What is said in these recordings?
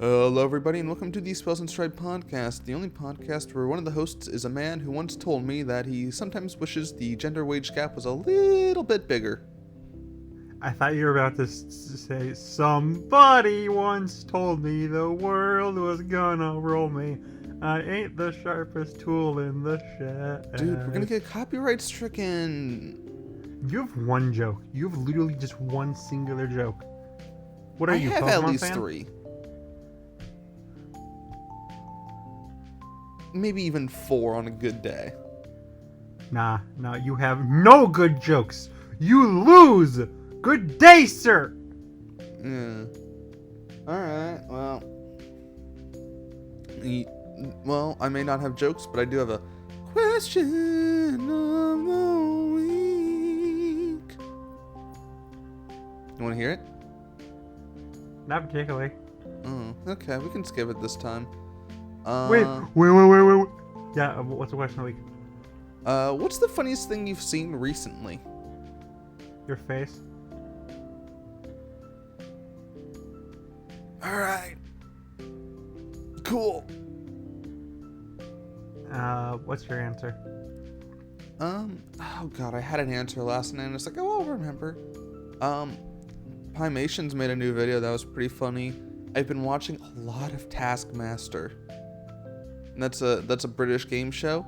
Hello, everybody, and welcome to the Spells and Stripe podcast, the only podcast where one of the hosts is a man who once told me that he sometimes wishes the gender wage gap was a little bit bigger. I thought you were about to say, somebody once told me the world was gonna roll me. I ain't the sharpest tool in the shed. Dude, we're gonna get copyright stricken. You have one joke. You have literally just one singular joke. What are you, I have Pokemon at least fan? 3. Maybe even 4 on a good day. Nah, you have no good jokes. You lose. Good day, sir. Yeah. Alright, well, I may not have jokes, but I do have a question of the week. You want to hear it? Not particularly. Oh, okay, we can skip it this time. Wait. Yeah, what's the question of the week? What's the funniest thing you've seen recently? Your face. Alright. Cool. What's your answer? Oh god, I had an answer last night and it's like, oh, I'll remember. Pymations made a new video that was pretty funny. I've been watching a lot of Taskmaster. And that's a British game show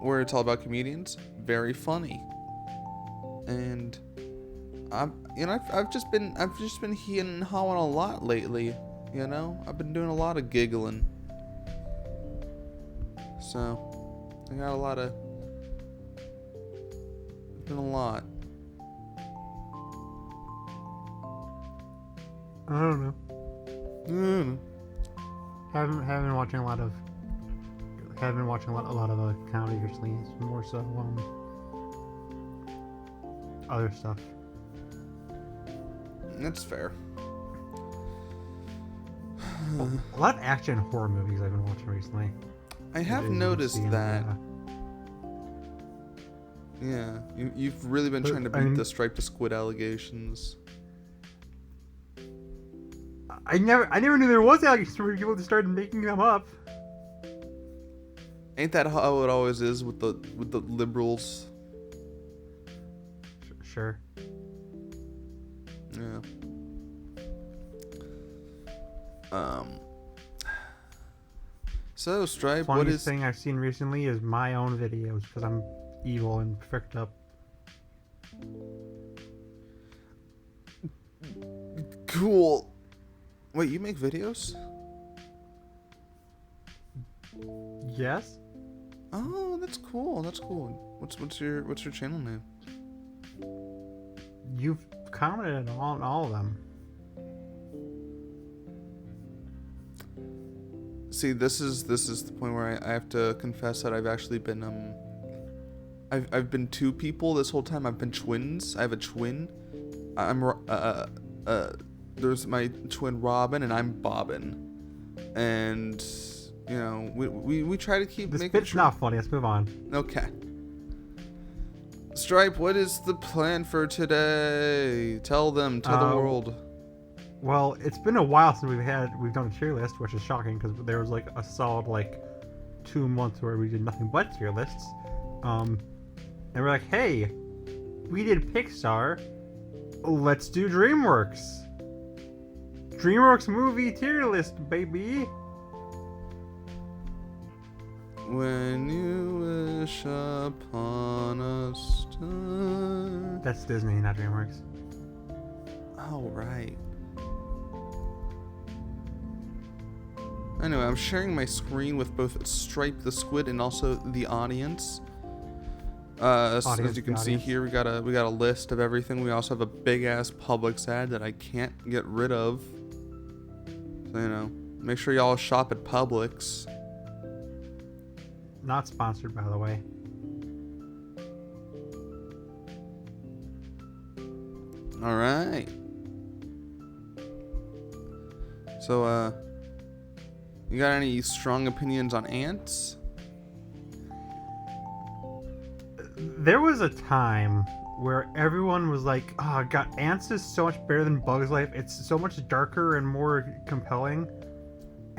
where it's all about comedians. Very funny. And I've just been heeing and hawing a lot lately, you know? I've been doing a lot of giggling. So I got been a lot. I don't know. Haven't been watching a lot of comedy recently. It's more so other stuff. That's fair. A lot of action and horror movies I've been watching recently. I have noticed that. Yeah, you've really been trying to beat the Stripe to Squid allegations. I never knew there was allegations where people just started making them up. Ain't that how it always is with the liberals? Sure. Yeah. So Stripe, what is thing I've seen recently is my own videos because I'm evil and fricked up. Cool. Wait, you make videos? Yes. Oh, that's cool. That's cool. What's your channel name? You've commented on all of them. See, this is the point where I have to confess that I've actually been I've been 2 people this whole time. I've been twins. I have a twin. There's my twin Robin and I'm Bobbin. And you know, we try to keep this making bit's not funny. Let's move on. Okay. Stripe, what is the plan for today? Tell the world. Well, it's been a while since we've done a tier list, which is shocking because there was like a solid 2 months where we did nothing but tier lists. And we're like, hey, we did Pixar, let's do Dreamworks. Dreamworks movie tier list, baby. When you wish upon a star. That's Disney, not Dreamworks. Oh, right. Anyway, I'm sharing my screen with both Stripe the Squid and also the audience. As you can see here, we got a list of everything. We also have a big ass Publix ad that I can't get rid of. So, you know, make sure y'all shop at Publix. Not sponsored, by the way. All right. So, you got any strong opinions on ants? There was a time where everyone was like, oh god, Antz is so much better than Bug's Life. It's so much darker and more compelling.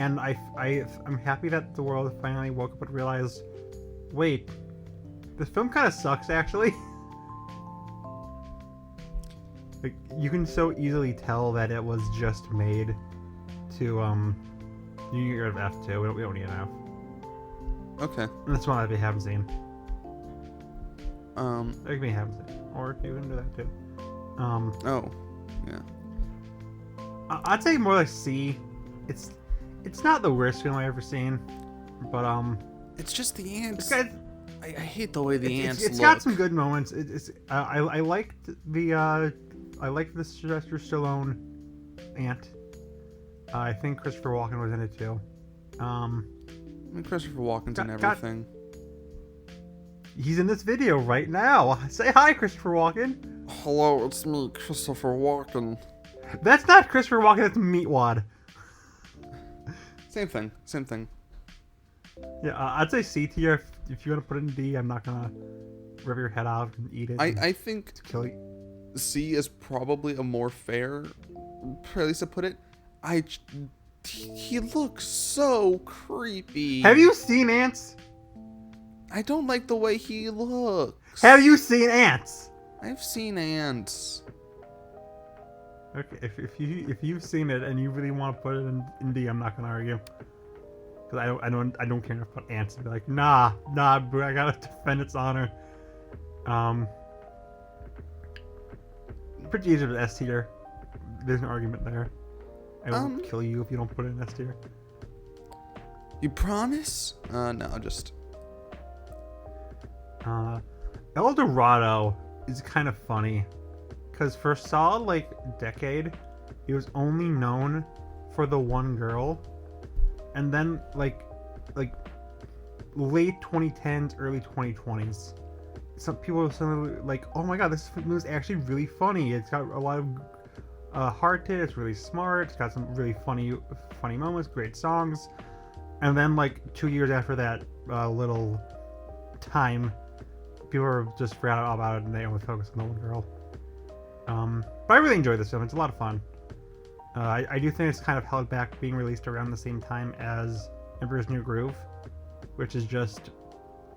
And I'm happy that the world finally woke up and realized, wait, this film kind of sucks actually. Like, you can so easily tell that it was just made to you get rid of F2. We don't need an F. Okay. And that's one that we haven't seen. Like we haven't seen, or you can do that too. Oh, yeah. I'd say more like C. It's not the worst film I've ever seen, but It's just the ants. It's, I hate the way the ants it's look. got some good moments. I liked the Sylvester Stallone ant. I think Christopher Walken was in it too. I mean, Christopher Walken's in everything. He's in this video right now. Say hi, Christopher Walken. Hello, it's me, Christopher Walken. That's not Christopher Walken. That's Meatwad. Same thing. Same thing. Yeah, I'd say C tier. If you want to put it in D, I'm not gonna rip your head off and eat it. I think kill you. C is probably a more fair place to put it. He looks so creepy. Have you seen Ants? I don't like the way he looks. Have you seen Ants? I've seen ants. Okay, if you've seen it and you really want to put it in D, I'm not gonna argue. Cause I don't care enough about Ants to be like, nah, bro, I gotta defend its honor. Pretty easy with S tier. There's an argument there. I will kill you if you don't put it in S tier. You promise? No, just. El Dorado is kind of funny, because for a solid like decade, he was only known for the one girl, and then like late 2010s, early 2020s, some people were suddenly like, oh my god, this movie is actually really funny. It's got a lot of heart to it. It's really smart. It's got some really funny moments, great songs. And then like 2 years after that little time, people were just forgot all about it and they only focused on the one girl. But I really enjoyed this film. It's a lot of fun. I do think it's kind of held back being released around the same time as Emperor's New Groove, which is just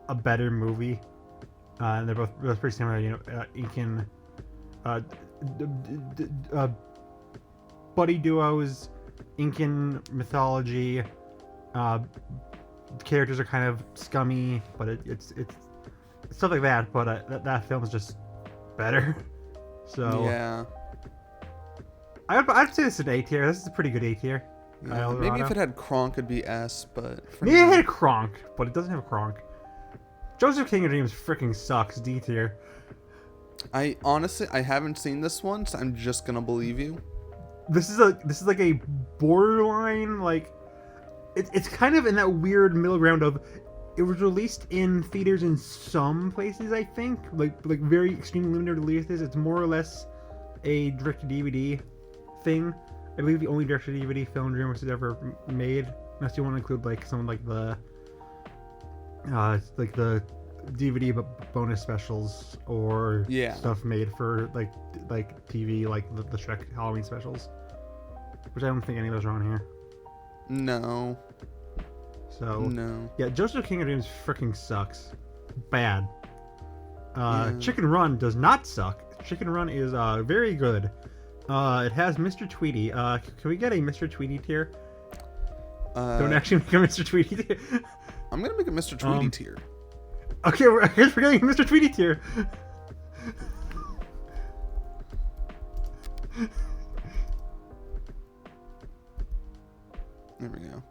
a better movie. And they're both pretty similar, you know, Incan buddy duos, Incan mythology. Characters are kind of scummy, but it's stuff like that. But that film is just better. So yeah, I'd say this is an A tier. This is a pretty good A tier. yeah. Maybe if it had Kronk, it'd be S. But for maybe now... it had Kronk, but it doesn't have Kronk. Joseph King of Dreams freaking sucks. D tier. I honestly haven't seen this one, so I'm just gonna believe you. This is like a borderline like it's kind of in that weird middle ground of it was released in theaters in some places, I think, like very extremely limited releases. It's more or less a direct-to-DVD thing. I believe the only direct-to-DVD film Dreamworks has ever made, unless you want to include like some like the DVD bonus specials or stuff made for like TV, like the Shrek Halloween specials, which I don't think any of those are on here. No. So no. Yeah, Joseph King of Dreams freaking sucks. Bad. Yeah. Chicken Run does not suck. Chicken Run is very good. It has Mr. Tweety. Can we get a Mr. Tweety tier? Don't actually make a Mr. Tweety tier. I'm gonna make a Mr. Tweety tier. Okay, we're getting a Mr. Tweety tier. There we go.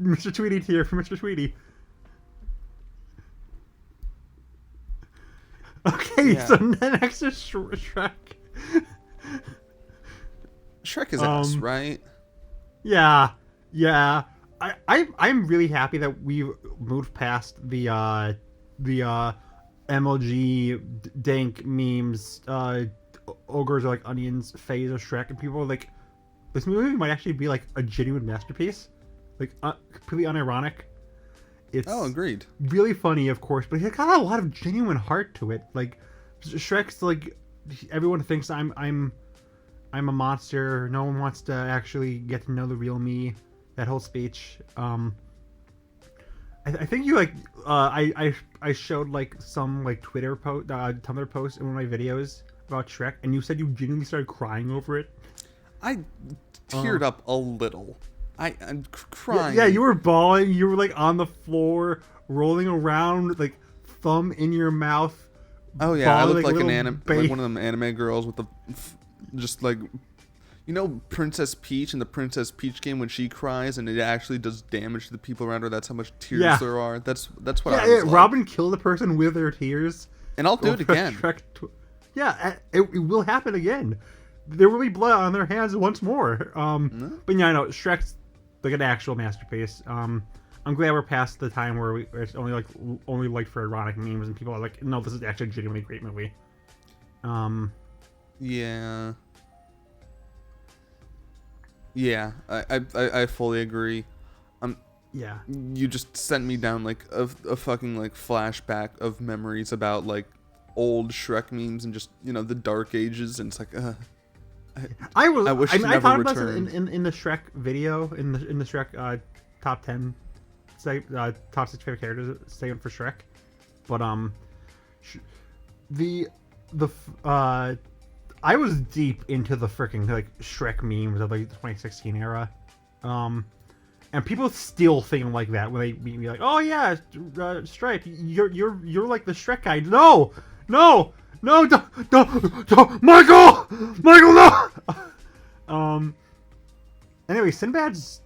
Mr. Tweety tier for Mr. Tweety. Okay, so next is Shrek. Shrek is S, right? Yeah. I'm really happy that we've moved past the MLG dank memes, ogres are like onions phase of Shrek, and people are like, this movie might actually be like a genuine masterpiece, like completely unironic. It's agreed. Really funny, of course, but it's got a lot of genuine heart to it. Like Shrek's like, everyone thinks I'm a monster. No one wants to actually get to know the real me. that whole speech. I think you like I showed like some like Twitter post, Tumblr post in one of my videos about Shrek, and you said you genuinely started crying over it. I teared up a little. I'm crying. Yeah, you were bawling. You were like on the floor, rolling around, like thumb in your mouth. Oh yeah, I look like like like one of them anime girls with the just like, you know, Princess Peach in the Princess Peach game when she cries and it actually does damage to the people around her. That's how much tears there are. That's what I was like. Robin killed a person with her tears. And I'll do it again. It will happen again. There will be blood on their hands once more. But yeah, I know Shrek's like an actual masterpiece. I'm glad we're past the time where it's only like for ironic memes and people are like, no, this is actually a genuinely great movie. Yeah. Yeah, I fully agree. Yeah. You just sent me down like a fucking like flashback of memories about like old Shrek memes and just, you know, the dark ages, and it's like I wish it never thought returned. about it in the Shrek video, in the Shrek top 10 top 6 favorite characters segment for Shrek. But I was deep into the freaking like Shrek memes of like the 2016 era. And people still think like that when they meet me, like, oh yeah, Stripe, you're like the Shrek guy. No, don't, Michael, no. Anyway, Sinbad's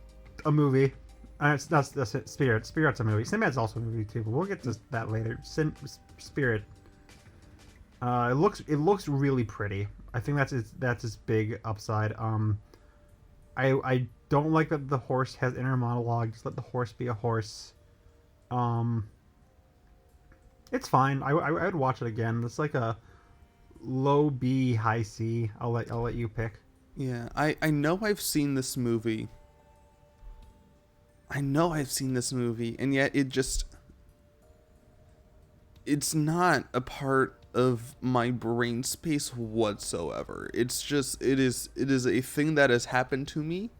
a movie. That's it. Spirit's a movie. Sinbad's also a movie too, but we'll get to that later. Spirit. It looks really pretty. I think that's its big upside. I don't like that the horse has inner monologue. Just let the horse be a horse. It's fine. I would watch it again. It's like a low B, high C. I'll let you pick. Yeah, I know I've seen this movie. And yet it's not a part of my brain space whatsoever. It's just it is a thing that has happened to me,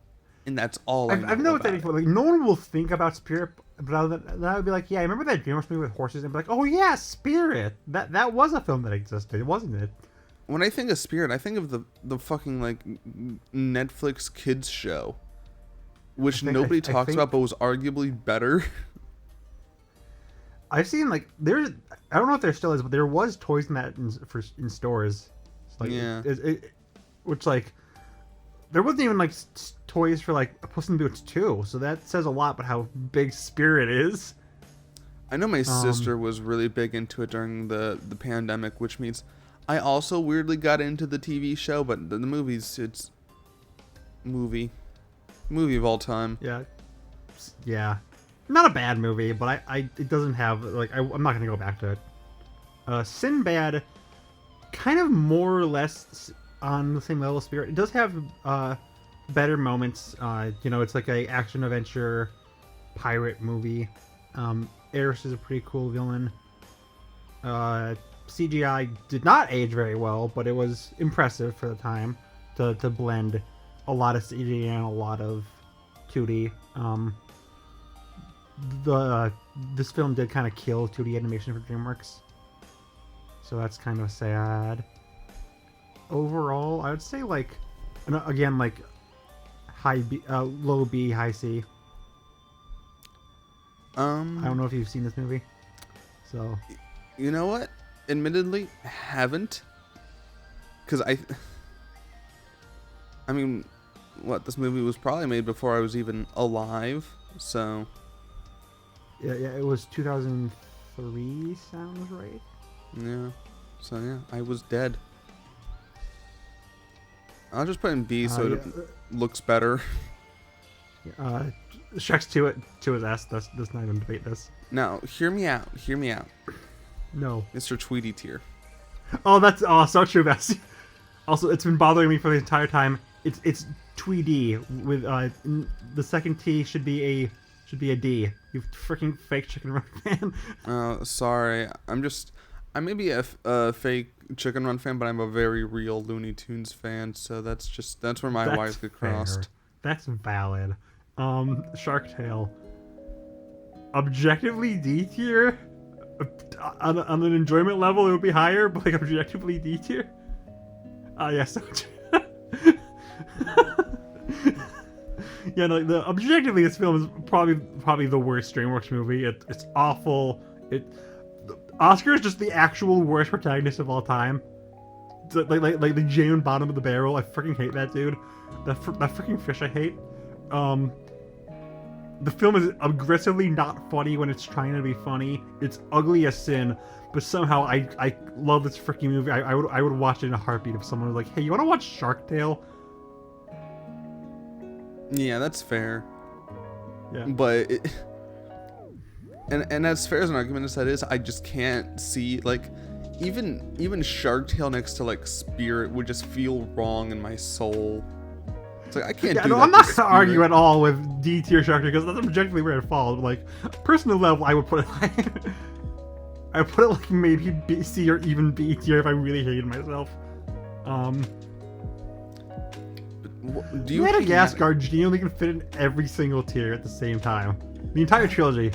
and that's all I know. I've noticed that before. Like, no one will think about Spirit, but then I would be like, yeah, I remember that Dreamworks movie with horses, and be like, oh yeah, Spirit. That was a film that existed, wasn't it? When I think of Spirit, I think of the fucking like Netflix kids show, which nobody talks about, but was arguably better. I've seen like I don't know if there still is, but there was toys in that in stores. Like, yeah. Which like there wasn't even like toys for like Puss in Boots 2, so that says a lot about how big Spirit is. I know my sister was really big into it during the pandemic, which means I also weirdly got into the TV show, but the movies, it's movie of all time. Yeah, not a bad movie, but it doesn't have like I'm not gonna go back to it. Sinbad, kind of more or less on the same level of Spirit. It does have better moments. You know, it's like a action adventure pirate movie. Eris is a pretty cool villain. CGI did not age very well, but it was impressive for the time to blend a lot of CGI and a lot of 2D. This film did kind of kill 2D animation for Dreamworks, so that's kind of sad. Overall, I would say like, again, like low B, high C. I don't know if you've seen this movie, so you know what? Admittedly, haven't, because I mean, this movie was probably made before I was even alive, so yeah, it was 2003, sounds right. Yeah, so yeah, I was dead. I'll just put in B so it looks better. Shrek's 2 is S. Let's not even debate this. Now, hear me out. No. Mr. Tweety tier. Oh, that's so true, Bessie. Also, it's been bothering me for the entire time. It's Tweedy with the second T should be a D. You freaking fake Chicken Run fan. Sorry. I may be a fake Chicken Run fan, but I'm a very real Looney Tunes fan. So that's where my wires get crossed. That's valid. Shark Tale. Objectively D tier. On an enjoyment level, it would be higher, but like objectively D tier. Yes. Yeah, no, objectively, this film is probably the worst DreamWorks movie. It's awful. Oscar is just the actual worst protagonist of all time. It's like the genuine bottom of the barrel. I freaking hate that dude. That freaking fish I hate. The film is aggressively not funny when it's trying to be funny. It's ugly as sin, but somehow I love this freaking movie. I would watch it in a heartbeat if someone was like, "Hey, you want to watch Shark Tale?" Yeah, that's fair. Yeah. But and as fair as an argument as that is, I just can't see like even Shark Tale next to like Spirit would just feel wrong in my soul. It's like I can't do that. I'm not to gonna argue Spirit. at all with D tier Shark Tale because that's objectively where it falls. But like personal level, I would put it I put it like maybe B, C or even B tier if I really hated myself. Do you Madagascar genuinely can fit in every single tier at the same time. The entire trilogy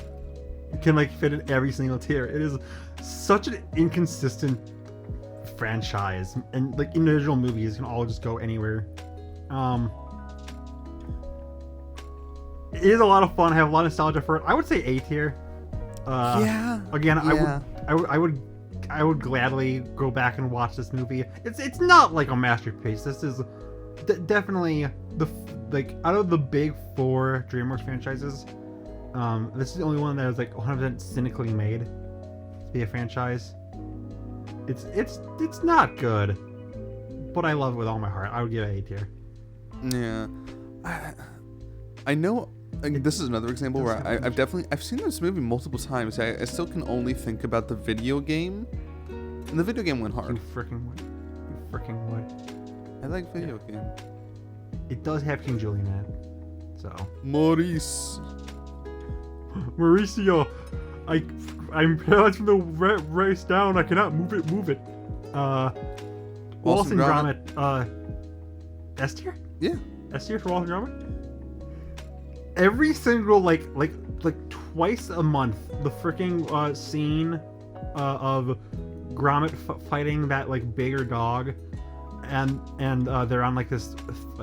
can like fit in every single tier. It is such an inconsistent franchise, and like individual movies can all just go anywhere. It is a lot of fun. I have a lot of nostalgia for it. I would say A tier. Yeah. Again, Yeah. I would gladly go back and watch this movie. It's not like a masterpiece. This is definitely like out of the big four DreamWorks franchises, this is the only one that is like 100% cynically made to be a franchise. It's not good, but I love it with all my heart. I would give it A tier. Yeah. I know. Like, this is another example where I've seen this movie multiple times. I still can only think about the video game, and the video game went hard. You freaking would. I like video game. It does have King Julian in it, so. Maurice. Mauricio, I'm paralyzed from the race down. I cannot move it. Wallace and Gromit. S tier? Yeah. S tier for Wallace and Gromit. Every single like twice a month, the freaking scene of Gromit fighting that like bigger dog, and they're on like this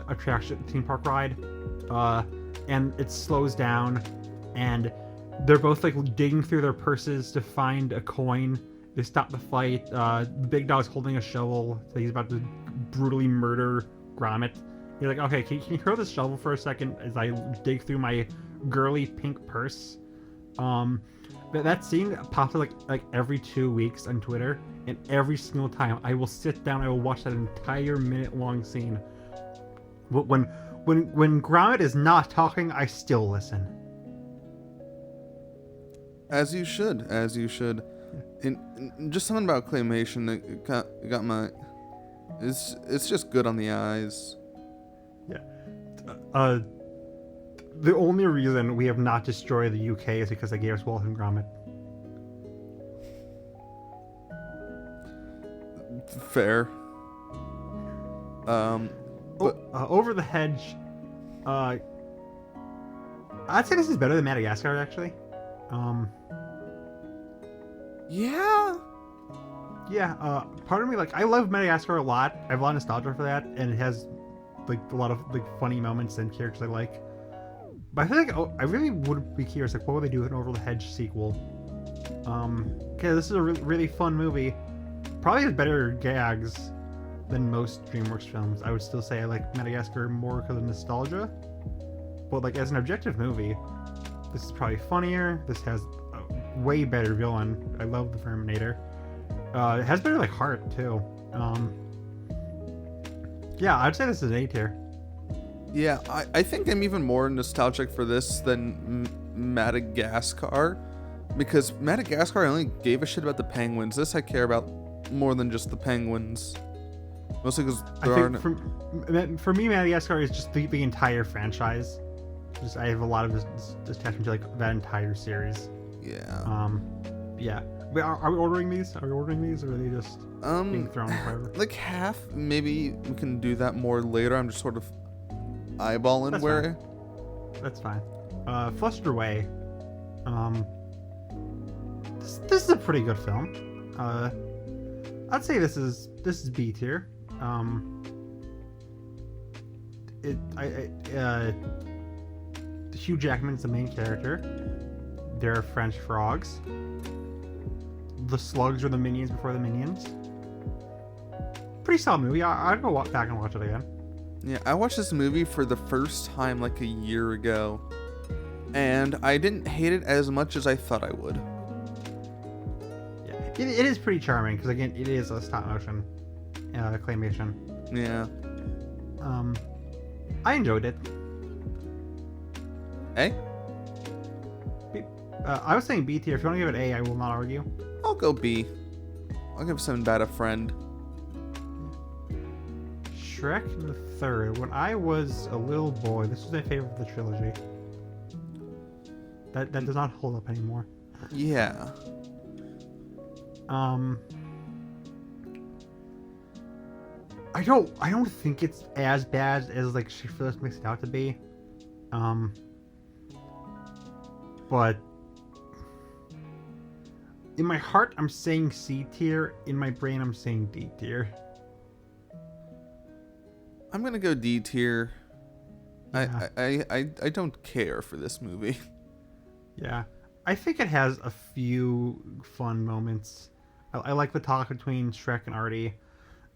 attraction theme park ride, and it slows down, and they're both like digging through their purses to find a coin. They stop the fight. The big dog's holding a shovel, so he's about to brutally murder Gromit. You're like, okay, can you throw this shovel for a second as I dig through my girly pink purse? That scene pops up like every 2 weeks on Twitter, and every single time I will sit down, I will watch that entire minute-long scene. When Gromit is not talking, I still listen. As you should. And just something about claymation that got my. It's just good on the eyes. Yeah. The only reason we have not destroyed the UK is because they gave us Wallace and Gromit. Fair. But Over the Hedge. I'd say this is better than Madagascar, actually. yeah. Yeah. Part of me, like, I love Madagascar a lot. I have a lot of nostalgia for that, and it has like a lot of like funny moments and characters I like. But I feel like I really would be curious, like, what would they do with an Over the Hedge sequel? Okay, this is a really fun movie. Probably has better gags than most DreamWorks films. I would still say I like Madagascar more because of nostalgia. But like as an objective movie, this is probably funnier. This has a way better villain. I love the Terminator. It has better like heart too. Yeah, I'd say this is A tier. Yeah, I think I'm even more nostalgic for this than Madagascar, because Madagascar I only gave a shit about the penguins. This I care about more than just the penguins. Mostly because for me, Madagascar is just the entire franchise. Just I have a lot of this attachment to like that entire series. Yeah. Yeah. Wait, are we ordering these? Or are they just being thrown forever? Like half. Maybe we can do that more later. I'm just sort of eyeballing That's where. That's fine. Flustered Away. This is a pretty good film. I'd say this is B tier. Hugh Jackman's the main character. They're French frogs. The slugs are the minions before the minions. Pretty solid movie. I'd go back and watch it again. Yeah, I watched this movie for the first time like a year ago, and I didn't hate it as much as I thought I would. Yeah, it is pretty charming because again, it is a stop motion claymation. Yeah. I enjoyed it. A? I was saying B tier. If you want to give it A, I will not argue. I'll go B. I'll give Something Bad a friend. Shrek the Third. When I was a little boy, this was my favorite of the trilogy. That does not hold up anymore. Yeah. I don't think it's as bad as like she first makes it out to be. But in my heart, I'm saying C tier. In my brain, I'm saying D tier. I'm gonna go D tier. Yeah. I don't care for this movie. Yeah, I think it has a few fun moments. I like the talk between Shrek and Artie.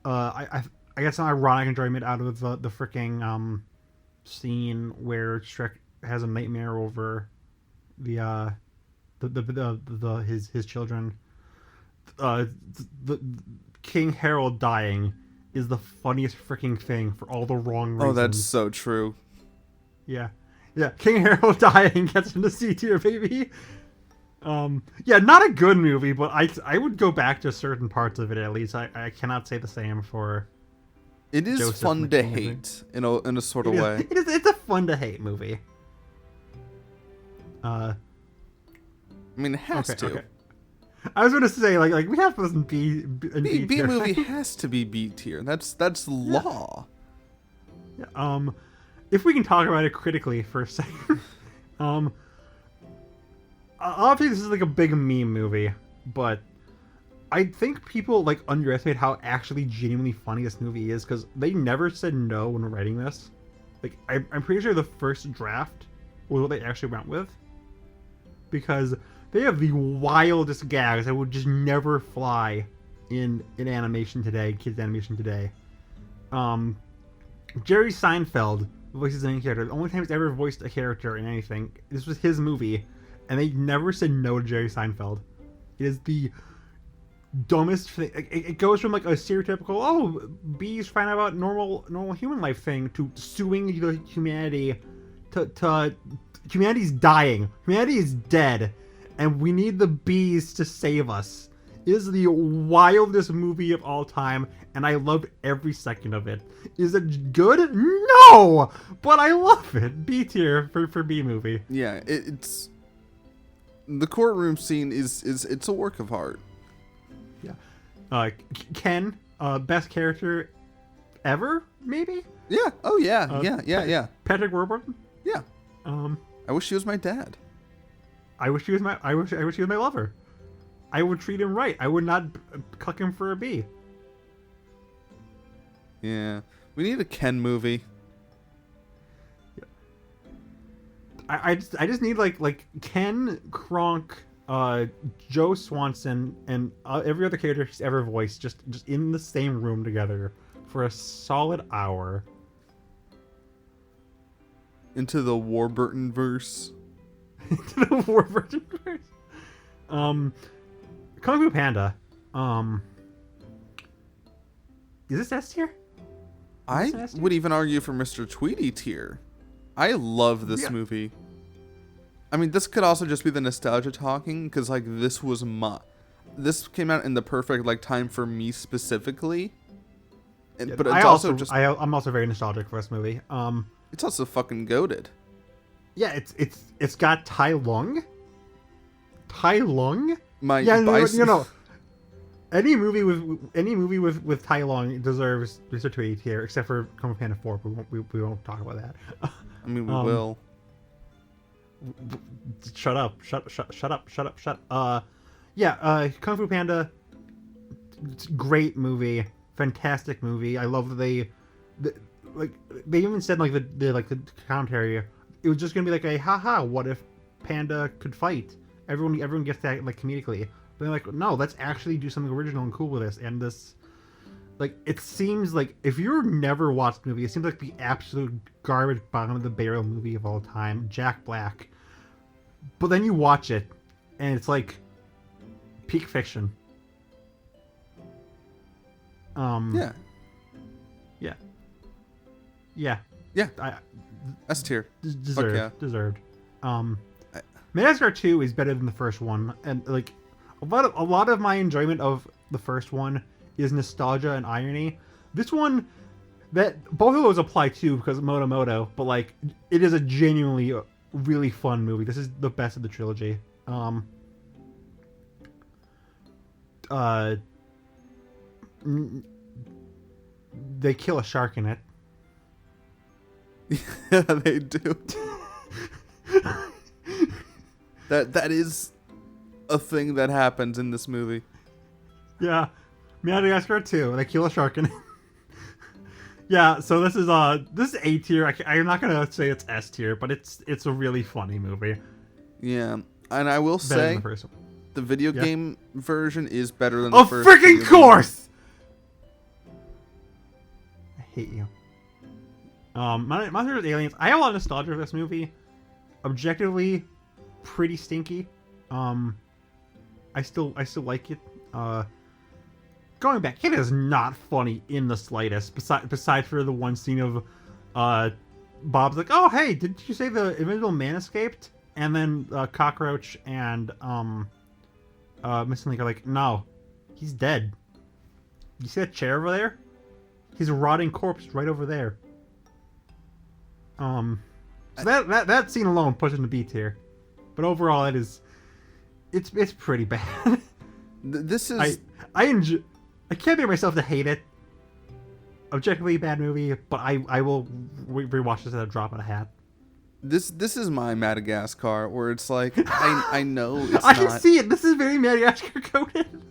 I get some ironic enjoyment out of the freaking scene where Shrek has a nightmare over his children. The King Harold dying is the funniest freaking thing for all the wrong reasons. Oh, that's so true. Yeah. King Harold dying gets him to C tier, baby. Yeah, not a good movie, but I would go back to certain parts of it at least. I cannot say the same for. It is Joseph fun to McKinney. hate in a sort of way. It's a fun to hate movie. I mean, it has to. Okay. I was going to say like we have to listen B B movie has to be B tier. That's law. Yeah. If we can talk about it critically for a second, obviously this is like a big meme movie, but I think people like underestimate how actually genuinely funny this movie is because they never said no when writing this. Like I'm pretty sure the first draft was what they actually went with because they have the wildest gags that would just never fly in animation today, kids animation today. Jerry Seinfeld voices the main character. The only time he's ever voiced a character in anything, this was his movie, and they never said no to Jerry Seinfeld. It is the dumbest thing. It goes from like a stereotypical bees find out about normal human life thing to suing the humanity to humanity's dying. Humanity is dead, and we need the bees to save us. It is the wildest movie of all time, and I loved every second of it. Is it good? No! But I love it. B tier for B movie. Yeah, it's the courtroom scene is it's a work of art. Yeah. Ken, best character ever, maybe? Yeah. Oh yeah. Yeah. Patrick Warburton? Yeah. I wish he was my dad. I wish he was my lover. I would treat him right. I would not cuck him for a B. Yeah. We need a Ken movie. I just need like Ken, Kronk, Joe Swanson, and every other character he's ever voiced just in the same room together for a solid hour. Into the Warburton verse. Into the Warburton verse. Kung Fu Panda. Is this S tier? I would even argue for Mr. Tweety tier. I love this movie. I mean, this could also just be the nostalgia talking, because like this came out in the perfect like time for me specifically. But it's I'm also very nostalgic for this movie. It's also fucking goated. Yeah, it's got Tai Lung. Any movie with Tai Lung deserves Mr. Tweety tier, except for Kung Fu Panda 4. We won't talk about that. I mean, we will. Shut up. Shut up. Yeah, Kung Fu Panda, it's a great movie. Fantastic movie. I love that like, they even said, like, the commentary, it was just gonna be like a, haha, what if Panda could fight? Everyone gets that, like, comedically. But they're like, no, let's actually do something original and cool with this. And this, like, it seems like, if you've never watched the movie, it seems like the absolute garbage bottom of the barrel movie of all time. Jack Black. But then you watch it, and it's like peak fiction. Yeah. Yeah. Yeah. Yeah. S tier. Deserved. Yeah. Deserved. Madagascar 2 is better than the first one, and like a lot of my enjoyment of the first one is nostalgia and irony. This one, that both of those apply too because of Moto, but like it is a genuinely really fun movie. This is the best of the trilogy. They kill a shark in it. Yeah, they do. That is a thing that happens in this movie. Yeah, Madagascar 2. They kill a shark in it. Yeah, so this is A tier. I'm not gonna say it's S tier, but it's a really funny movie. Yeah, and I will Better say than the first one. the video Yeah. game version is better than the Of first. freaking video course! I hate you. Monsters vs. Aliens. I have a lot of nostalgia for this movie. Objectively, pretty stinky. I still like it. Going back, it is not funny in the slightest. Besides for the one scene of, Bob's like, "Oh hey, did you say the Invisible Man escaped?" And then Cockroach and Missing Link are like, "No, he's dead. You see that chair over there? He's a rotting corpse right over there." So that scene alone pushes the B tier, but overall it's pretty bad. This is I can't bring myself to hate it. Objectively bad movie, but I will rewatch this at a drop of a hat. This is my Madagascar, where it's like I know it's I not. can see it. This is very Madagascar coded.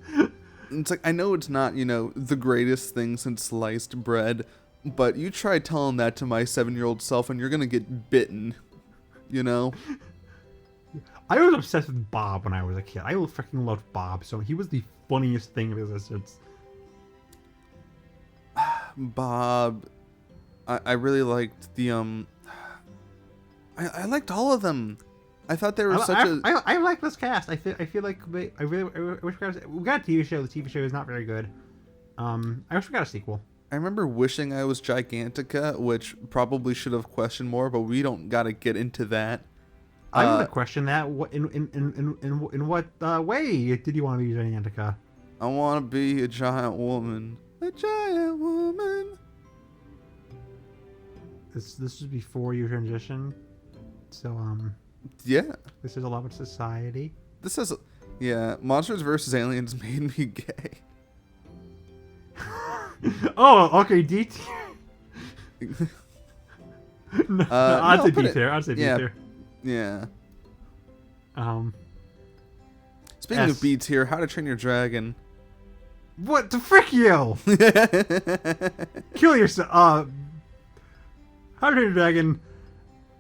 It's like I know it's not the greatest thing since sliced bread, but you try telling that to my 7-year-old self, and you're gonna get bitten. I was obsessed with Bob when I was a kid. I freaking loved Bob, so he was the funniest thing in existence. Bob, I really liked the I liked all of them. I thought they were I like this cast. I feel like I wish we got a TV show. The TV show is not very good. I wish we got a sequel. I remember wishing I was Gigantica, which probably should have questioned more, but we don't gotta get into that. I'm gonna question that. In what way did you want to be Gigantica? I want to be a giant woman. A giant woman. This was before you transitioned, so Yeah. this is a lot of society. This is Monsters vs. Aliens made me gay. Oh, okay, D tier. No, I'd say B tier. I'd say B tier. Yeah. Speaking S. of B tier, How to Train Your Dragon. What the frick, you? Kill yourself. How to Train Your Dragon.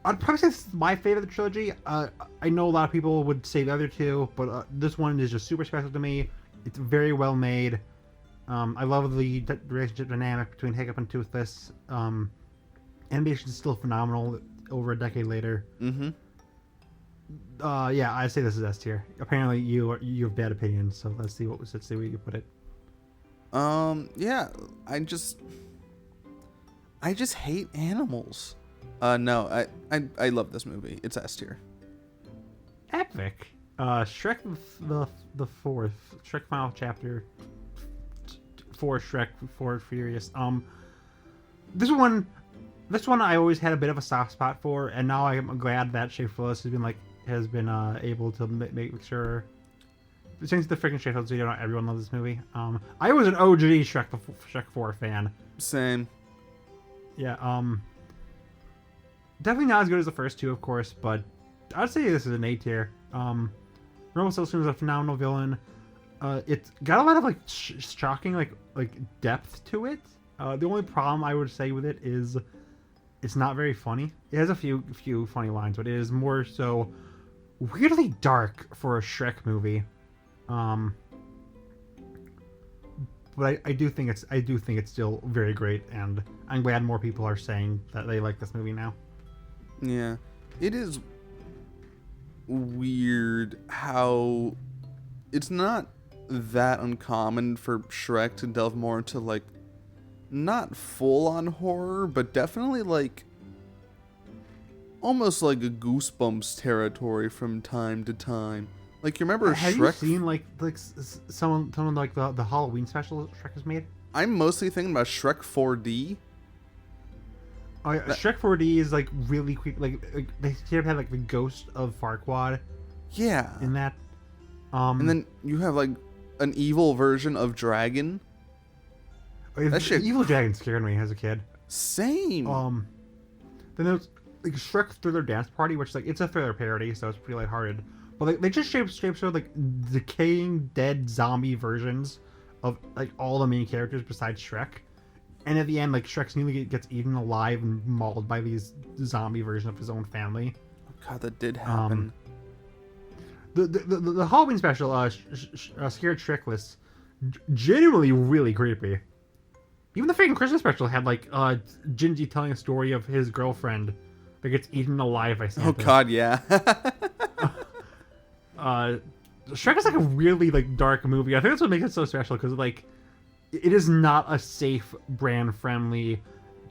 I'd probably say this is my favorite of the trilogy. I know a lot of people would say the other two, but this one is just super special to me. It's very well made. I love the relationship dynamic between Hiccup and Toothless. Animation is still phenomenal over a decade later. Mm-hmm. Yeah, I'd say this is S tier. Apparently, you have bad opinions, so let's see where you put it. Yeah, I just hate animals. No, I love this movie. It's S tier. Epic. Shrek the fourth. Shrek Final Chapter. For Shrek for Furious. This one I always had a bit of a soft spot for, and now I'm glad that Shea Phyllis has been able to make sure. Since the freaking Shea Phyllis video, not everyone loves this movie. I was an OG Shrek 4 fan. Same. Yeah. Definitely not as good as the first two, of course, but I'd say this is an A tier. Rumpelstiltskin is a phenomenal villain. It's got a lot of like shocking like depth to it. The only problem I would say with it is it's not very funny. It has a few funny lines, but it is more so weirdly dark for a Shrek movie. But I do think it's still very great, and I'm glad more people are saying that they like this movie now. Yeah, it is weird how it's not that uncommon for Shrek to delve more into like not full on horror, but definitely like almost like a Goosebumps territory from time to time. Like you remember Have Shrek? you seen like someone like the Halloween special Shrek has made? I'm mostly thinking about Shrek 4D. Oh, yeah, Shrek 4D is like really creepy. Like they should have had like the ghost of Farquaad Yeah. in that. And then you have like an evil version of Dragon. That shit Evil Dragon scared me as a kid. Same. Then there's like Shrek Thriller Dance Party, which like it's a thriller parody, so it's pretty lighthearted. But like they just shaped like decaying dead zombie versions of like all the main characters besides Shrek. And at the end, like Shrek's nearly gets eaten alive and mauled by these zombie versions of his own family. Oh God, that did happen. The Halloween special, Scared Shrekless, genuinely really creepy. Even the freaking Christmas special had like Gingy telling a story of his girlfriend that gets eaten alive by Santa. Oh God, yeah. Shrek is like a really like dark movie. I think that's what makes it so special because like it is not a safe, brand friendly,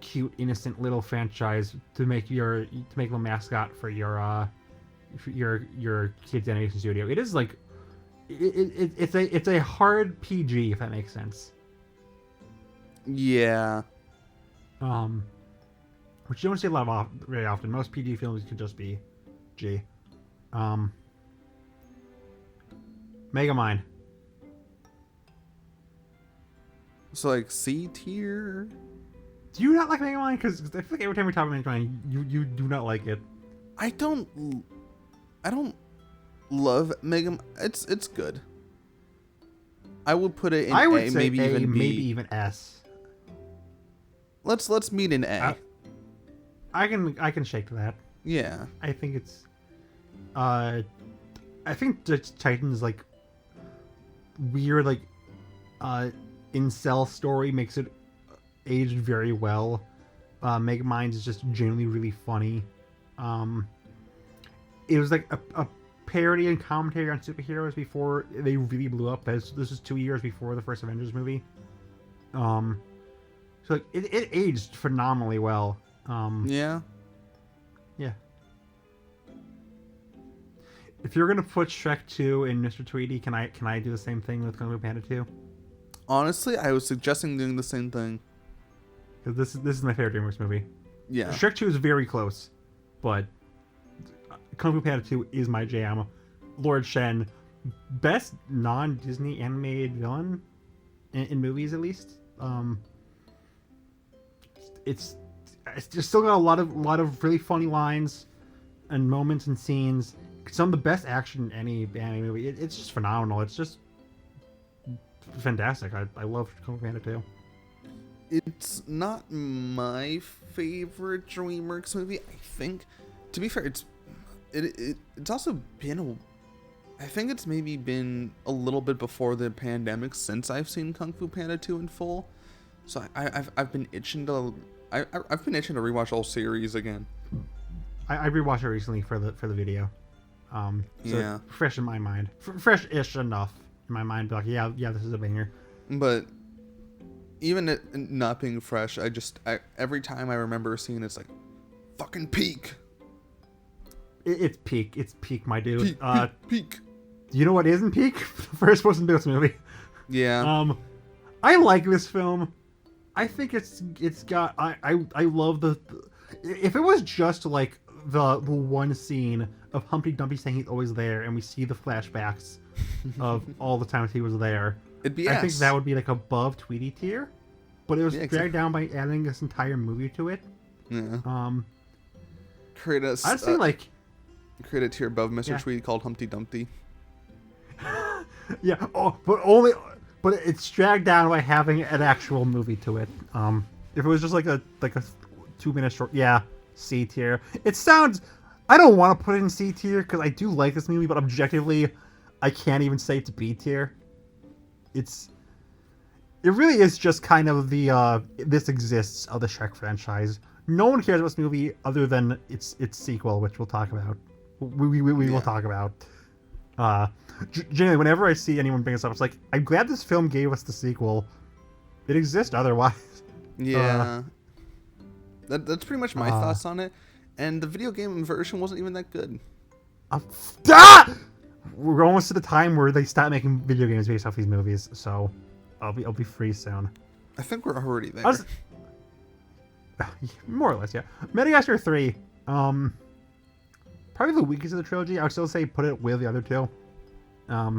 cute, innocent little franchise to make the mascot for your kids animation studio. It is like it's a hard PG, if that makes sense. Yeah. Which you don't see a lot of very often. Most PG films can just be G. Megamind. So like C tier. Do you not like Megamind? Because I feel like every time we talk about Megamind, you do not like it. I don't love Megamind. It's good. I would put it in I would A, say maybe A, even B. maybe even S. Let's meet in A. I can shake that. Yeah. I think it's. I think the Titan's like weird like incel story makes it aged very well. Megamind is just genuinely really funny. It was like a parody and commentary on superheroes before they really blew up. This was 2 years before the first Avengers movie. So like it aged phenomenally well. Yeah. Yeah. If you're gonna put Shrek 2 in Mr. Tweety, can I do the same thing with Kung Fu Panda 2? Honestly, I was suggesting doing the same thing. Because this is my favorite DreamWorks movie. Yeah. Shrek 2 is very close, but Kung Fu Panda 2 is my jam. Lord Shen, best non-Disney animated villain in movies at least. It's just still got a lot of really funny lines and moments and scenes. Some of the best action in any anime movie. It's just phenomenal. It's just fantastic. I love Kung Fu Panda 2. It's not my favorite DreamWorks movie. I think, to be fair, it's also been I think it's maybe been a little bit before the pandemic since I've seen Kung Fu Panda 2 in full. So I've been itching to rewatch all series again. I rewatched it recently for the video. So yeah, fresh in my mind, fresh-ish enough in my mind. Like, yeah, this is a banger. But even it not being fresh, every time I remember seeing it's like fucking peak. It's peak. It's peak, my dude. Peak. You know what isn't peak? The first person to do this movie. Yeah. I like this film. I think it's got. I love the. If it was just like the one scene of Humpty Dumpty saying he's always there, and we see the flashbacks of all the times he was there, it'd be. I think that would be like above Tweety tier, but it was dragged down by adding this entire movie to it. Yeah. I'd say like Create a tier above Mr. Yeah. Tweed called Humpty Dumpty. Yeah. Oh, but it's dragged down by having an actual movie to it. If it was just like a 2-minute short, yeah, C tier. It sounds. I don't want to put it in C tier because I do like this movie, but objectively, I can't even say it's B tier. It really is just kind of the this exists of the Shrek franchise. No one cares about this movie other than its sequel, which we'll talk about. We will talk about. Generally, whenever I see anyone bring this up, it's like, I'm glad this film gave us the sequel. It exists otherwise. Yeah. That's pretty much my thoughts on it. And the video game version wasn't even that good. We're almost to the time where they stop making video games based off these movies, so I'll be free soon. I think we're already there. More or less, yeah. Madagascar 3. Probably the weakest of the trilogy. I would still say put it with the other two. Yeah.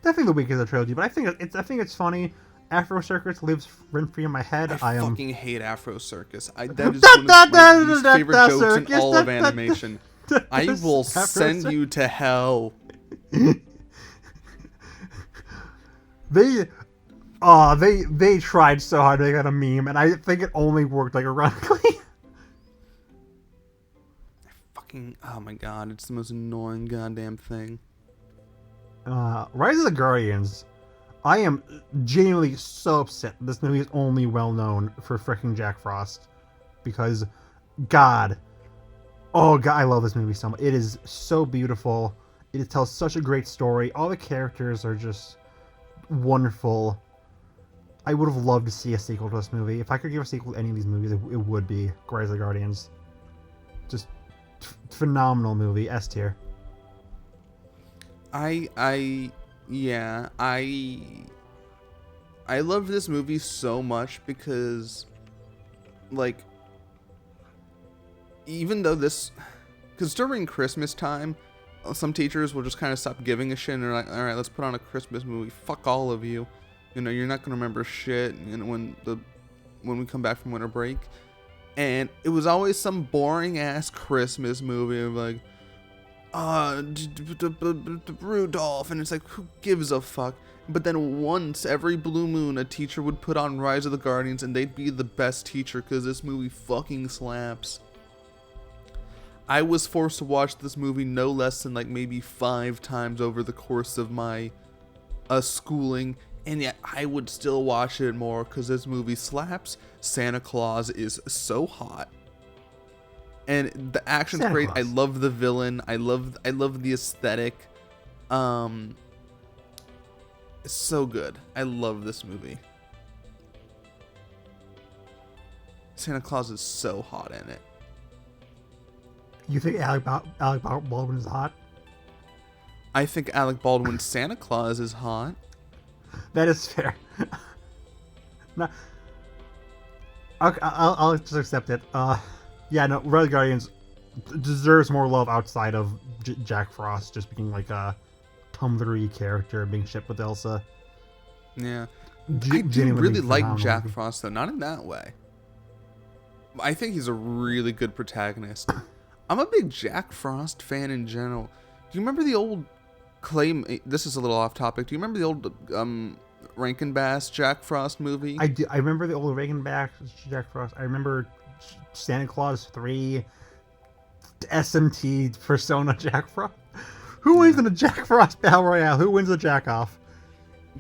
Definitely the weakest of the trilogy, but I think it's funny. Afro Circus lives rent free in my head. I fucking hate Afro Circus. That is one of my least favorite jokes in all of animation. I will send you to hell. They tried so hard to make it a meme, and I think it only worked like ironically. Oh my god, it's the most annoying goddamn thing. Rise of the Guardians. I am genuinely so upset this movie is only well known for freaking Jack Frost. Because, God. Oh, God, I love this movie so much. It is so beautiful. It tells such a great story. All the characters are just wonderful. I would have loved to see a sequel to this movie. If I could give a sequel to any of these movies, it would be Rise of the Guardians. Just phenomenal movie. S tier. I love this movie so much because, like, even though because during Christmas time, some teachers will just kind of stop giving a shit and they're like, all right, let's put on a Christmas movie. Fuck all of you. You know, you're not going to remember shit when we come back from winter break. And it was always some boring ass Christmas movie of like, Rudolph, and it's like, who gives a fuck? But then once every blue moon, a teacher would put on Rise of the Guardians, and they'd be the best teacher because this movie fucking slaps. I was forced to watch this movie no less than like maybe 5 times over the course of my schooling, and yet I would still watch it more because this movie slaps. Santa Claus is so hot. And the action's Santa great. Claus. I love the villain. I love the aesthetic. It's so good. I love this movie. Santa Claus is so hot in it. You think Alec Baldwin is hot? I think Alec Baldwin's Santa Claus is hot. That is fair. No, okay, I'll just accept it. Yeah, no, Red Guardians deserves more love outside of Jack Frost just being like a tomfoolery character being shipped with Elsa. Yeah. I do really like Jack Frost, though. Not in that way. I think he's a really good protagonist. I'm a big Jack Frost fan in general. Do you remember the old claim? This is a little off topic. Do you remember the old Rankin Bass Jack Frost movie? I do. I remember the old Rankin Bass Jack Frost. I remember Santa Claus 3, SMT Persona Jack Frost. Who wins in a Jack Frost Battle Royale? Who wins the Jack Off?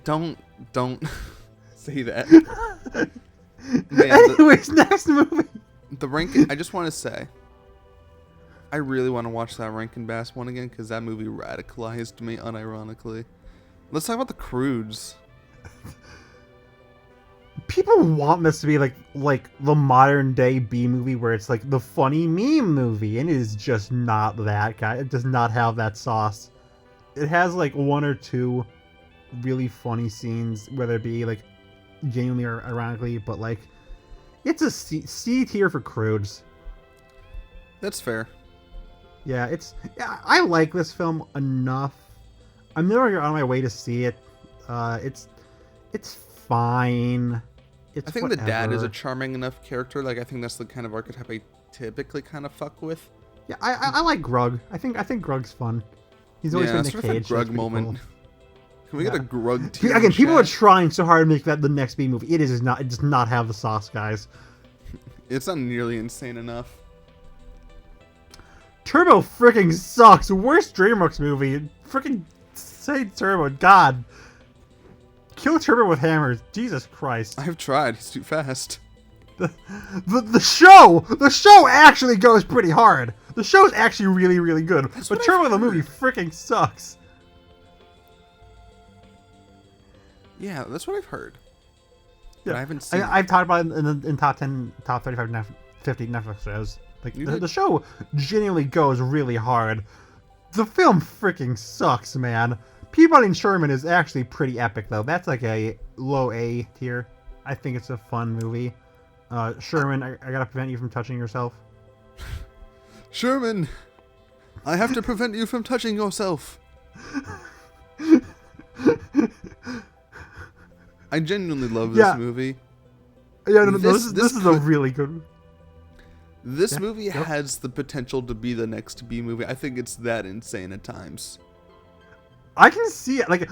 Don't say that. Anyways, next movie. The Rankin. I just want to say, I really want to watch that Rankin Bass one again because that movie radicalized me unironically. Let's talk about the Croods. People want this to be like the modern day B movie where it's like the funny meme movie, and it is just not that guy. It does not have that sauce. It has like 1 or 2 really funny scenes, whether it be like genuinely or ironically, but like it's a C tier for Croods. That's fair. Yeah, I like this film enough. I'm never on my way to see it. It's fine. it's I think the dad is a whatever. charming enough character. Like, I think that's the kind of archetype I typically kind of fuck with. Yeah, I like Grug. I think Grug's fun. He's always Yeah, been the sort of a cage. So Grug that's pretty moment. cool. Can we get a Yeah. Grug tier? Again, in people are chat? trying so hard to make that the next B movie. It does not have the sauce, guys. It's not nearly insane enough. Turbo freaking sucks. Worst DreamWorks movie. Freaking say Turbo. God. Kill Turbo with hammers. Jesus Christ. I've tried. He's too fast. The show actually goes pretty hard. The show's actually really, really good. But Turbo the movie freaking sucks. Yeah, that's what I've heard. Yeah, But I haven't seen. I've talked about it in top 10, top 35, 50 Netflix shows. Like the show genuinely goes really hard. The film freaking sucks, man. Peabody and Sherman is actually pretty epic, though. That's like a low A tier. I think it's a fun movie. Sherman, I gotta prevent you from touching yourself. Sherman, I have to prevent you from touching yourself. I genuinely love this movie. Yeah, no, this is a really good. This movie has the potential to be the next B movie. I think it's that insane at times. I can see it. Like,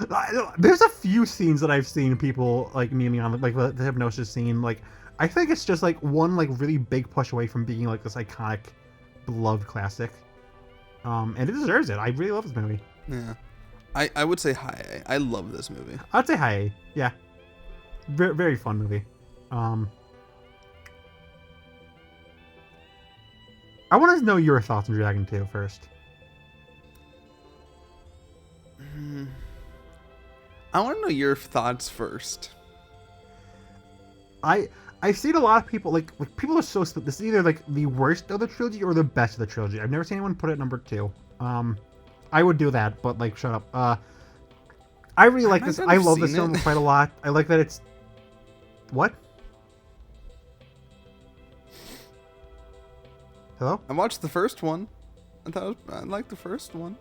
there's a few scenes that I've seen people like memeing on, like the hypnosis scene. Like, I think it's just like one like really big push away from being like this iconic, beloved classic. And it deserves it. I really love this movie. Yeah, I would say high A. I love this movie. I'd say high A. Yeah, very, very fun movie. I want to know your thoughts on Dragon 2 first. I want to know your thoughts first. I've seen a lot of people like people are so split. This is either like the worst of the trilogy or the best of the trilogy. I've never seen anyone put it at number 2. I would do that, but like shut up. I really like this. I love this film quite a lot. I like that it's what? Hello? I watched the first one. I liked the first one.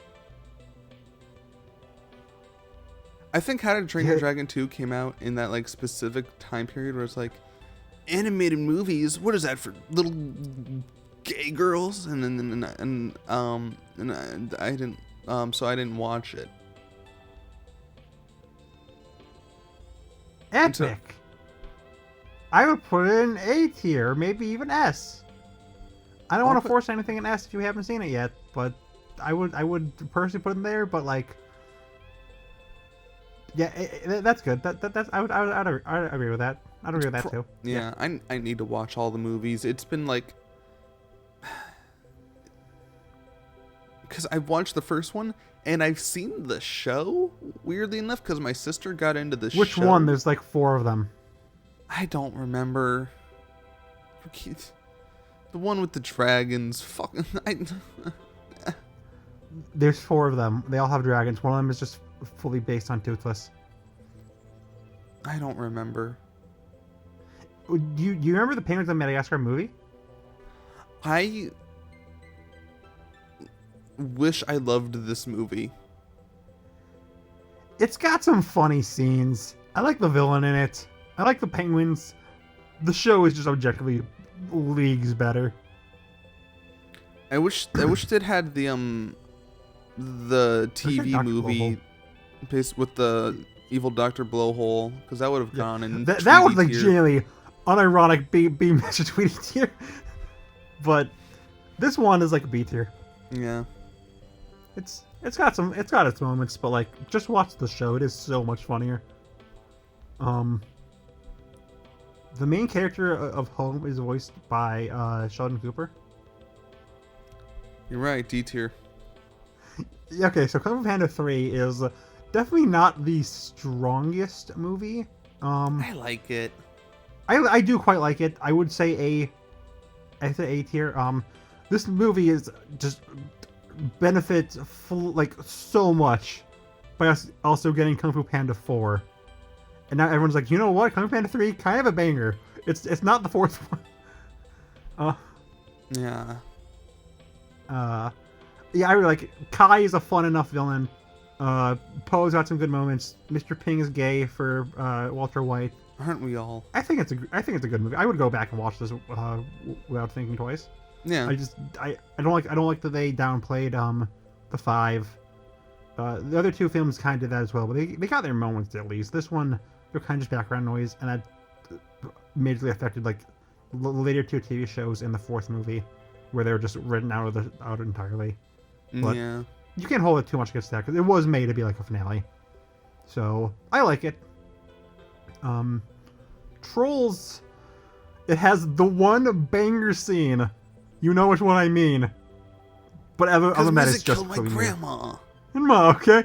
I think How to Train Your Dragon 2 came out in that like specific time period where it's like animated movies. What is that for little gay girls? And I didn't so I didn't watch it. Epic. I would put it in A tier, maybe even S. I don't want to force anything in S if you haven't seen it yet, but I would personally put it in there. But like, yeah, that's good. That's I'd agree with that. I'd agree with that too. Yeah, I need to watch all the movies. It's been like, because I've watched the first one and I've seen the show. Weirdly enough, because my sister got into the show. Which one? There's like 4 of them. I don't remember. The one with the dragons. Fucking. There's 4 of them. They all have dragons. One of them is just fully based on Toothless. I don't remember. Do you remember the Penguins of Madagascar movie? I wish I loved this movie. It's got some funny scenes. I like the villain in it. I like the penguins. The show is just objectively leagues better. I wish it had the TV movie based with the evil Dr. Blowhole, because that would have gone in. That was like genuinely unironic B Master Tweety tier. But this one is like a B tier. Yeah. It's got its moments, but like just watch the show. It is so much funnier. The main character of Home is voiced by Sheldon Cooper. You're right, D tier. Okay, so Kung Fu Panda 3 is definitely not the strongest movie. I like it. I do quite like it. I would say A tier. This movie is just benefits like so much by us also getting Kung Fu Panda 4. And now everyone's like, you know what? Kung Fu Panda 3, kind of a banger. It's not the 4th one. Yeah. Yeah, I really like it. Kai is a fun enough villain. Poe's got some good moments. Mr. Ping is gay for Walter White. Aren't we all? I think it's a good movie. I would go back and watch this without thinking twice. Yeah. I don't like that they downplayed the 5. The other 2 films kind of did that as well, but they got their moments at least. This one, they're kind of just background noise, and that majorly affected like the later 2 TV shows and the 4th movie, where they were just written out entirely. But yeah. you can't hold it too much against that because it was made to be like a finale. So I like it. Trolls. It has the one banger scene. You know which one I mean. But other than that, it's just my grandma. Grandma, okay.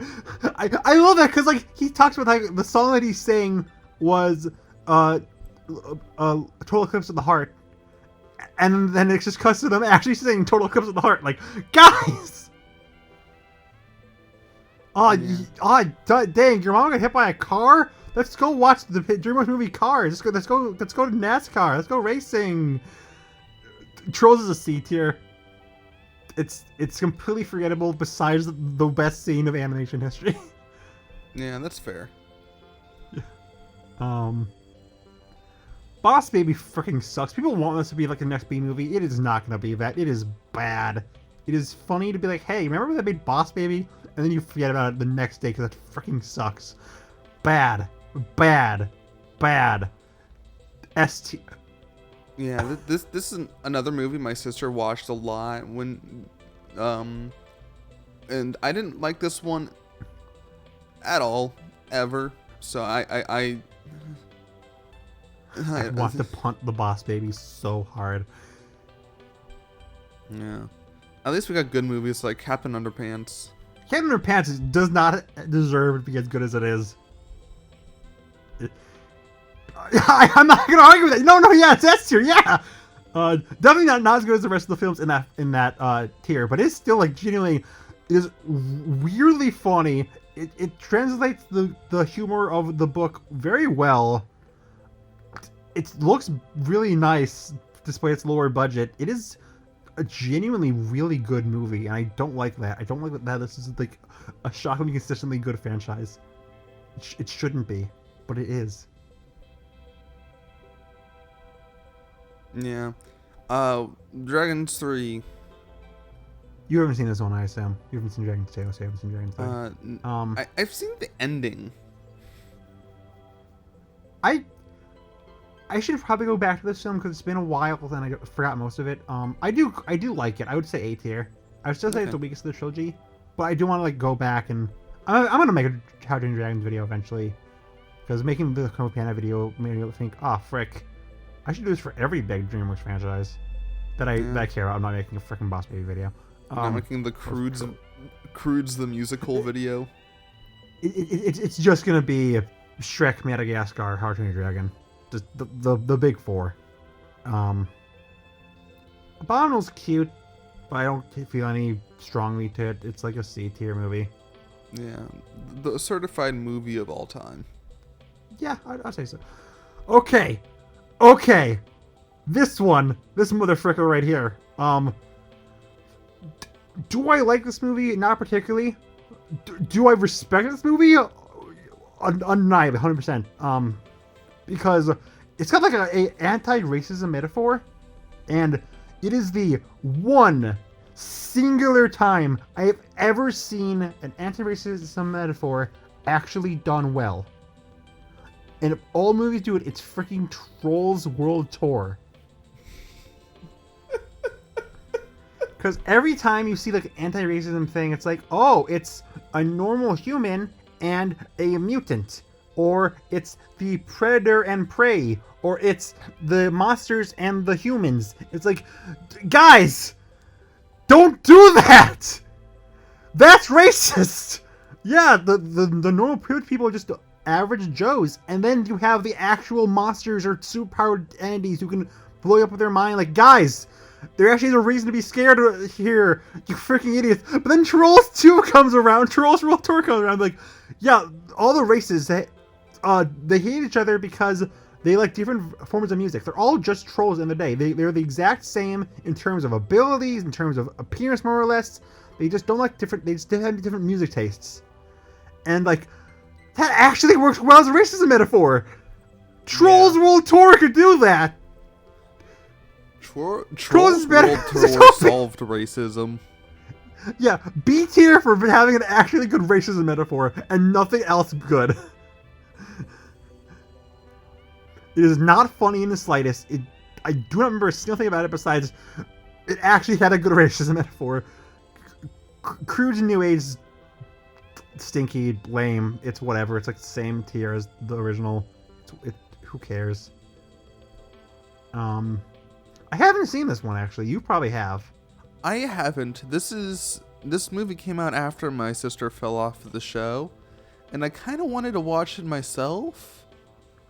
I love that because like he talks about like the song that he sang was Total Eclipse of the Heart, and then it just cuts to them actually singing Total Eclipse of the Heart. Like, guys. Dang! Your mom got hit by a car. Let's go watch the Dreamworks movie Cars. Let's go to NASCAR. Let's go racing. Trolls is a C tier. It's completely forgettable. Besides the best scene of animation history. Yeah, that's fair. Boss Baby freaking sucks. People want this to be like the next B movie. It is not gonna be that. It is bad. It is funny to be like, hey, remember when they made Boss Baby? And then you forget about it the next day because that freaking sucks. Bad. ST. Yeah, this is another movie my sister watched a lot when, and I didn't like this one at all ever. So I want to punt the Boss Baby so hard. Yeah, at least we got good movies like Captain Underpants. Captain Underpants does not deserve to be as good as it is. I'm not gonna argue with that. No, yeah, it's S tier, yeah. Definitely not as good as the rest of the films in that tier, but it's still like genuinely is weirdly funny. It translates the humor of the book very well. It looks really nice despite its lower budget. It is a genuinely really good movie, and I don't like that. I don't like that this is like a shockingly consistently good franchise. It shouldn't be, but it is. Yeah. Dragons 3. You haven't seen this one, I assume. You haven't seen Dragons 2, so you haven't seen Dragons 3. I've seen the ending. I should probably go back to this film because it's been a while and I forgot most of it. I do like it. I would say A tier. I would still say it's the weakest of the trilogy, but I do want to like go back and I'm gonna make a How to Train Your Dragon video eventually, because making the Piano video made me think, oh frick, I should do this for every big Dreamworks franchise that I care about. I'm not making a freaking Boss Baby video. I'm not making the Croods the musical video. It's just gonna be Shrek, Madagascar, How to Train Your Dragon. Just the big 4. Abominable's cute, but I don't feel any strongly to it. It's like a C tier movie. Yeah, the certified movie of all time. Yeah, I'd say so. Okay. This motherfucker right here. Do I like this movie? Not particularly. Do I respect this movie? Undeniably, 100%. Because it's got like a anti-racism metaphor, and it is the one singular time I have ever seen an anti-racism metaphor actually done well. And if all movies do it, it's freaking Trolls World Tour. Because every time you see like an anti-racism thing, it's like, oh, it's a normal human and a mutant. Or it's the predator and prey. Or it's the monsters and the humans. It's like, guys, don't do that! That's racist! Yeah, the normal privileged people are just average Joes. And then you have the actual monsters or superpowered entities who can blow you up with their mind. Like, guys, there actually is a reason to be scared here, you freaking idiots. But then Trolls 2 comes around, Trolls World Tour comes around, like, yeah, all the races, they hate each other because they like different forms of music. They're all just trolls in the day. They're the exact same in terms of abilities, in terms of appearance, more or less. They just don't like they just have different music tastes. And like, that actually works well as a racism metaphor. Trolls World Tour could do that. Trolls World Tour solved racism. Yeah, B tier for having an actually good racism metaphor and nothing else good. It is not funny in the slightest. I do not remember a single thing about it besides it actually had a good racism metaphor. Crude and New Age, stinky, lame. It's whatever. It's like the same tier as the original. Who cares? I haven't seen this one actually. You probably have. I haven't. This movie came out after my sister fell off the show, and I kind of wanted to watch it myself,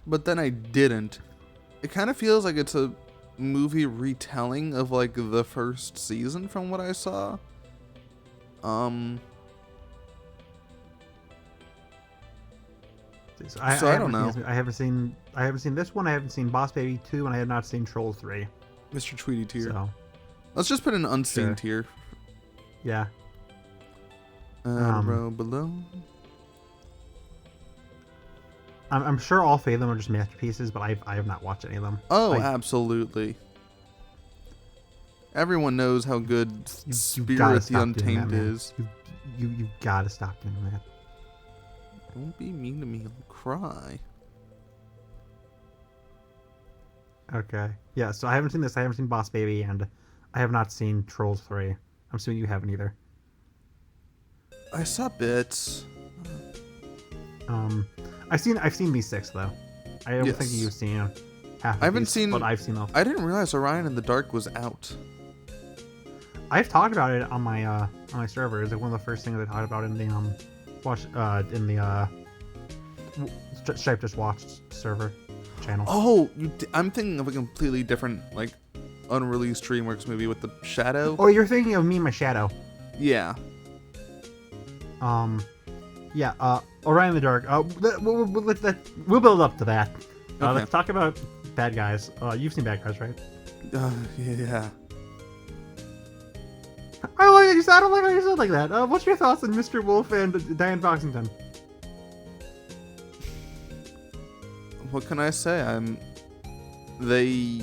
but then I didn't. It kind of feels like it's a movie retelling of like the first season from what I saw. I don't know. I haven't seen this one. I haven't seen Boss Baby 2, and I have not seen Trolls 3. Mr. Tweety tier. So. Let's just put an unseen tier. Yeah. Row below. I'm sure all three of them are just masterpieces, but I have not watched any of them. Oh, absolutely. Everyone knows how good Spirit the Untamed is. You gotta stop doing that. Don't be mean to me. I'll cry. Okay. Yeah, so I haven't seen this. I haven't seen Boss Baby, and I have not seen Trolls 3. I'm assuming you haven't either. I saw bits. I've seen these 6 though. I don't think you've seen half of I haven't these, seen, but I've seen them. I didn't realize Orion in the Dark was out. I've talked about it on my server. It's like one of the first things I talked about in the Stripe Just Watched server channel. Oh, I'm thinking of a completely different, like, unreleased DreamWorks movie with the shadow. Oh, you're thinking of Me and My Shadow. Yeah. Orion in the Dark. We'll build up to that. Okay. Let's talk about Bad Guys. You've seen Bad Guys, right? Yeah. I don't like how you said like that. What's your thoughts on Mr. Wolf and Diane Foxington? What can I say? They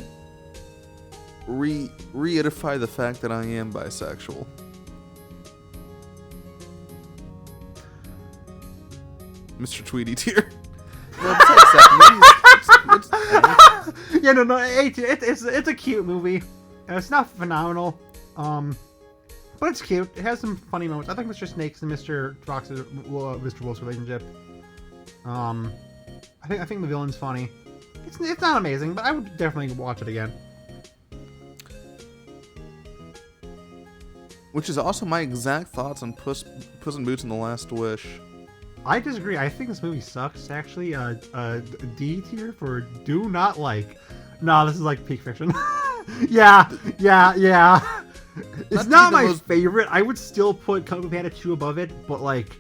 reedify the fact that I am bisexual. Mr. Tweety tier. No, yeah, no, it's a cute movie. It's not phenomenal, but it's cute. It has some funny moments. I think Mr. Snake's and Mr. Wolf's relationship. I think the villain's funny. It's not amazing, but I would definitely watch it again. Which is also my exact thoughts on Puss in Boots and the Last Wish. I disagree. I think this movie sucks, actually. D tier for do not like. No, this is like peak fiction. yeah. It's not my favorite. I would still put Kung Fu Panda 2 above it, but like,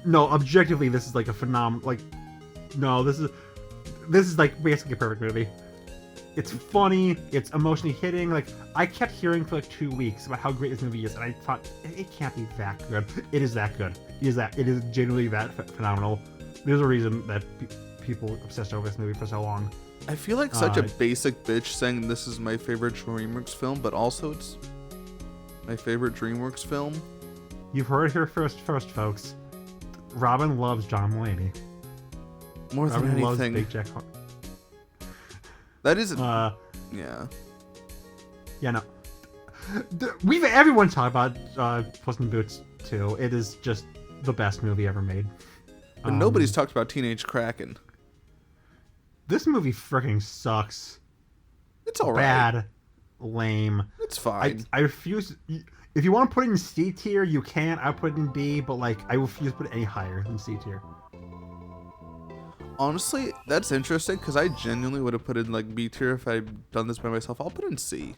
no, objectively, this is like a phenomenal. Like, no, this is like basically a perfect movie. It's funny. It's emotionally hitting. Like, I kept hearing for like 2 weeks about how great this movie is, and I thought it can't be that good. It is that good. It is genuinely that phenomenal. There's a reason that people obsessed over this movie for so long. I feel like such a basic bitch saying this is my favorite DreamWorks film, but also it's my favorite DreamWorks film. You've heard it here first, folks. Robin loves John Mulaney. More than anything. Loves Big Jack. That is. Yeah, no. Everyone talked about Puss in Boots 2. It is just the best movie ever made. But nobody's talked about Teenage Kraken. This movie freaking sucks. It's alright. Bad. Lame. It's fine. I refuse. If you want to put it in C tier, you can. I put it in B, but like I refuse to put it any higher than C tier. Honestly, that's interesting because I genuinely would have put it in like B tier if I'd done this by myself. I'll put it in C.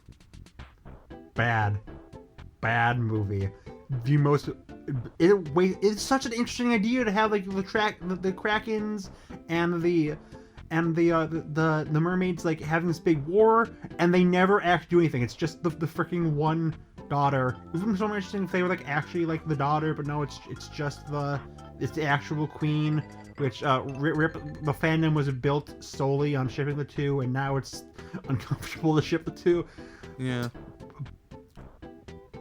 Bad movie. The most. It's such an interesting idea to have like the Krakens and the mermaids like having this big war, and they never actually do anything. It's just the freaking one daughter. It would have been so much interesting if they were like actually like the daughter, but no, it's just the actual queen. Which the fandom was built solely on shipping the two, and now it's uncomfortable to ship the two. Yeah.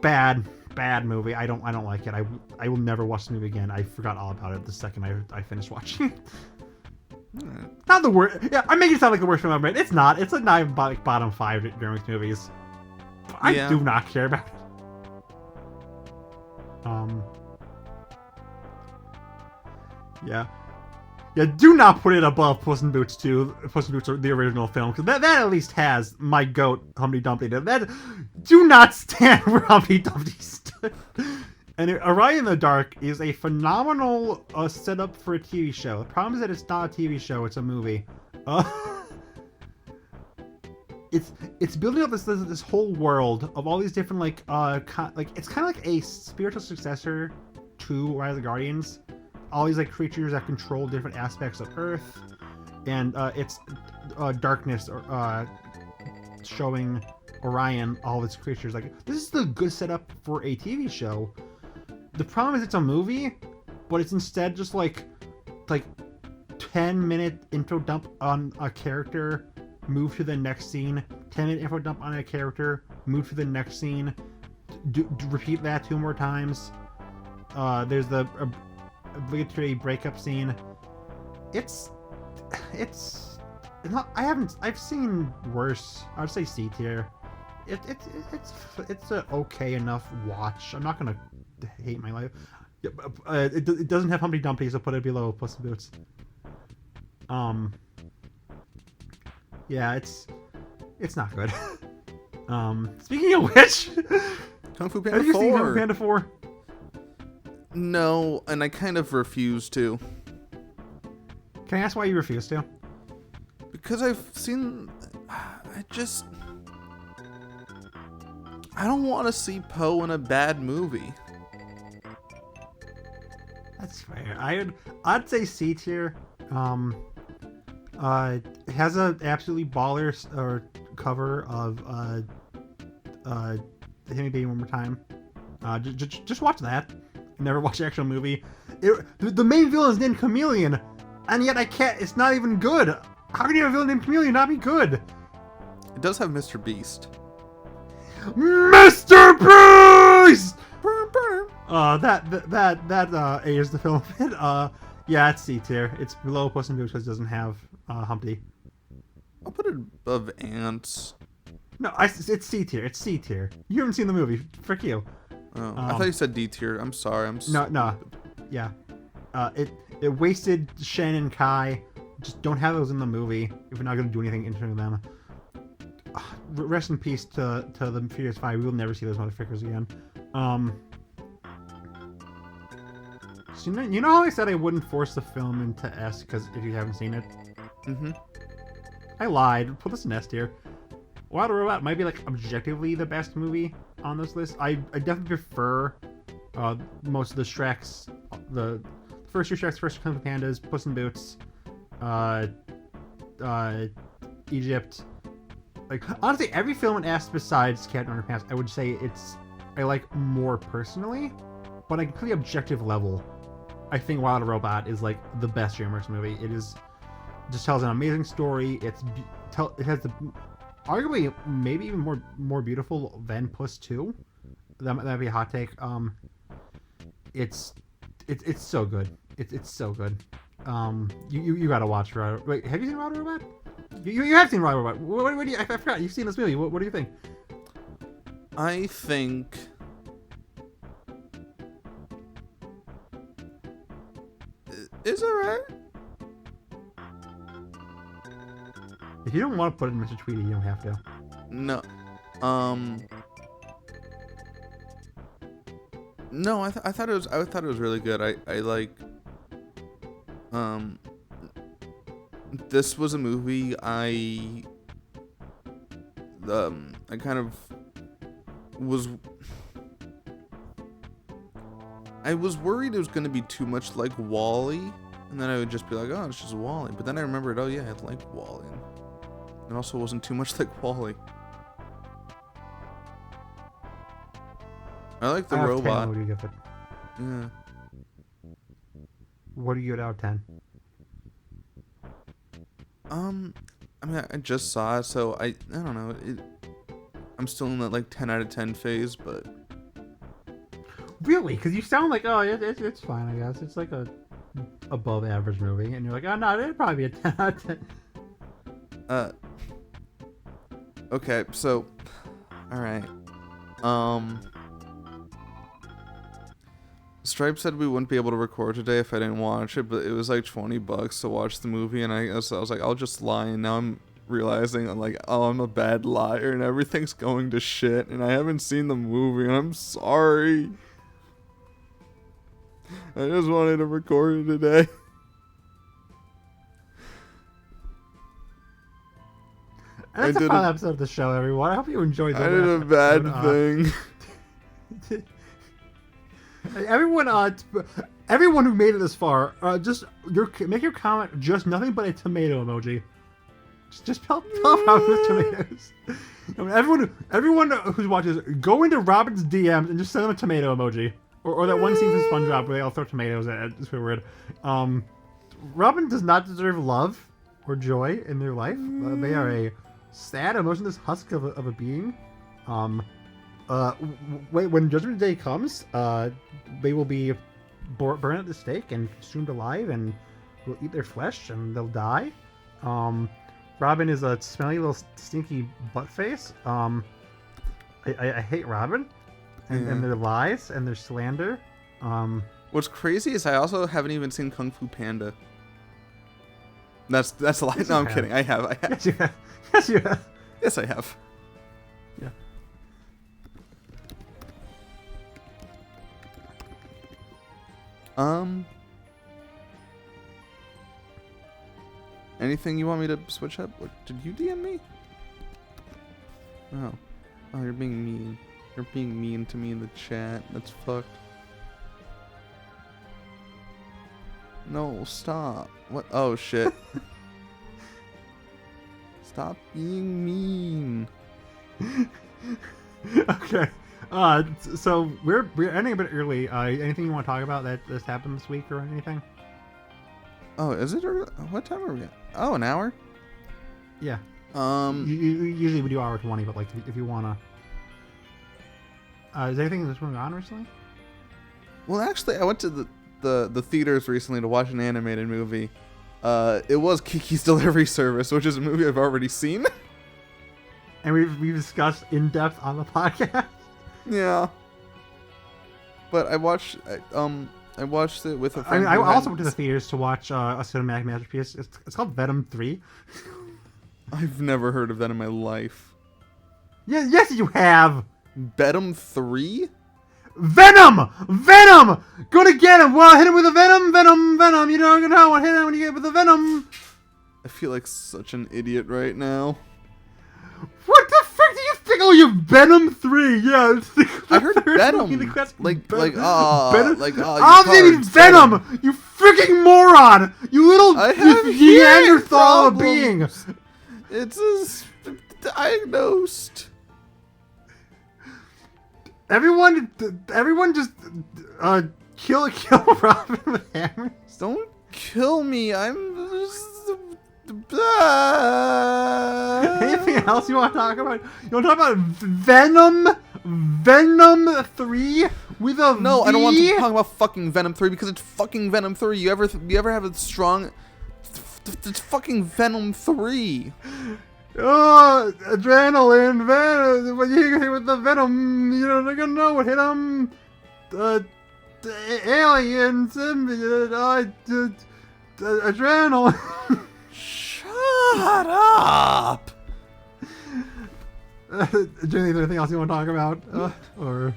Bad movie. I don't like it. I will never watch the movie again. I forgot all about it the second I finished watching it. Not the worst. Yeah, I'm making it sound like the worst film I've made. It's not. It's like not even like bottom 5 Dreamworks movies. I do not care about it. Yeah. Yeah, do not put it above Puss in Boots 2. Puss in Boots, the original film, because that at least has my goat, Humpty Dumpty. That do not stand where Humpty Dumpty stood. And Orion in the Dark is a phenomenal setup for a TV show. The problem is that it's not a TV show; it's a movie. It's building up this whole world of all these different it's kind of like a spiritual successor to Rise of the Guardians. All these like creatures that control different aspects of Earth, and it's darkness showing Orion all its creatures. Like, this is the good setup for a TV show. The problem is it's a movie, but it's instead just like 10-minute intro dump on a character, move to the next scene, 10-minute info dump on a character, move to the next scene, repeat that 2 more times. There's the obligatory breakup scene. It's not. I've seen worse. I would say C tier. It's a okay enough watch. I'm not gonna hate my life. It doesn't have Humpty Dumpty, so put it below Puss in Boots. Yeah, it's not good. Speaking of which, Kung Fu Panda 4. Have you seen Kung Fu Panda 4? No, and I kind of refuse to. Can I ask why you refuse to? Because I don't want to see Poe in a bad movie. That's fair. I'd say C tier. It has a absolutely baller cover of Hit Me Baby One More Time. Just watch that. Never watch the actual movie. The main villain is named Chameleon, and yet I can't. It's not even good. How can you have a villain named Chameleon and not be good? It does have Mr. Beast. Mr. Beast! That is the film fit. Yeah, it's C tier. It's below Puss in Boots because it doesn't have Humpty. I'll put it above Ants. No, it's C tier. It's C tier. You haven't seen the movie. Frick you. Oh, I thought you said D tier. I'm sorry. No. Yeah. It wasted Shen and Kai. Just don't have those in the movie if you're not going to do anything interesting with them. Rest in peace to the Furious 5. We will never see those motherfuckers again. So you know how I said I wouldn't force the film into S because if you haven't seen it? Mm-hmm. I lied. Put this in S tier. Wild Robot might be like objectively the best movie on this list. I definitely prefer most of the Shreks, the first 2 Shreks, first Kung Fu Pandas, Puss in Boots, Egypt. Like, honestly, every film in S besides Captain Underpants, I would say I like more personally, but on a completely objective level, I think Wild Robot is like the best Dreamworks movie. It just tells an amazing story. It has the arguably maybe even more beautiful than Puss 2. That'd be a hot take. It's so good. It's so good. You gotta watch Wild. Wait, have you seen Wild Robot? You have seen Wild Robot. What do you? I forgot. You've seen this movie. What do you think? I think it's alright. If you don't want to put it in Mr. Tweety, you don't have to. No. No, I thought it was really good. I like. This was a movie I kind of was. I was worried it was going to be too much like WALL-E, and then I would just be like, oh, it's just WALL-E. But then I remembered, oh yeah, I like WALL-E. It also wasn't too much like WALL-E. I like the Out of 10, robot. what do you give it? Yeah. What do you give it out of 10? I mean, I just saw it, so I don't know. I'm still in that like 10 out of 10 phase, but Really? Because you sound like, oh, it's fine, I guess. It's like a above average movie, and you're like, oh no, it'd probably be a 10 out of 10. Okay, so, all right. Stripe said we wouldn't be able to record today if I didn't watch it, but it was like $20 to watch the movie, and I was like, I'll just lie, and now I'm realizing I'm like, oh, I'm a bad liar, and everything's going to shit, and I haven't seen the movie, and I'm sorry. I just wanted to record it today. And that's a fun episode of the show, everyone. I hope you enjoyed the I did a bad thing. Everyone who made it this far, just make your comment. Just nothing but a tomato emoji. Just tell Robin with tomatoes. Everyone who watches, go into Robin's DMs and just send them a tomato emoji, or that one scene from SpongeBob where they all throw tomatoes at it. It's very weird. Robin does not deserve love or joy in their life. They are a sad, emotionless husk of a being. When Judgment Day comes, they will be burned at the stake and consumed alive, and will eat their flesh, and they'll die. Robin is a smelly little stinky butt face. I hate Robin, and their lies and their slander. What's crazy is I also haven't even seen Kung Fu Panda. That's a lie. No, I'm kidding. I have. Yes, you have. Yes, you have. Yes, I have. Yeah. Anything you want me to switch up? What, did you DM me? Oh, you're being mean. You're being mean to me in the chat. That's fucked. No, stop. What? Oh shit. Stop being mean. Okay. So we're ending a bit early. Anything you want to talk about that just happened this week or anything? Oh, is it early? What time are we at? Oh, an hour? Yeah. Usually we do hour 20, but like if you wanna. Is there anything that's going on recently? Well, actually, I went to the theaters recently to watch an animated movie. It was Kiki's Delivery Service, which is a movie I've already seen. And we've discussed in depth on the podcast. Yeah. But I watched it with a friend. I also went to the theaters to watch a cinematic masterpiece. It's called Venom 3. I've never heard of that in my life. Yeah, yes, you have. Venom 3? Venom! Venom! Gonna get him! Well, hit him with a venom! You don't know what hit him when you get with the venom! I feel like such an idiot right now. What the frick do you think? Oh, you Venom 3! Yeah, it's I heard Venom! Venom! You freaking moron! You little Neanderthal being! It's diagnosed. Everyone just kill Robin with hammers. Don't kill me. I'm just... Anything else you want to talk about? You want to talk about Venom 3 with a No, V? I don't want to talk about fucking Venom 3 because it's fucking Venom 3. You ever have a strong... It's fucking Venom 3. Oh, adrenaline, venom. When you hit with the venom, you don't gonna know what hit him. Aliens, adrenaline. Shut up. Is there anything else you want to talk about? Or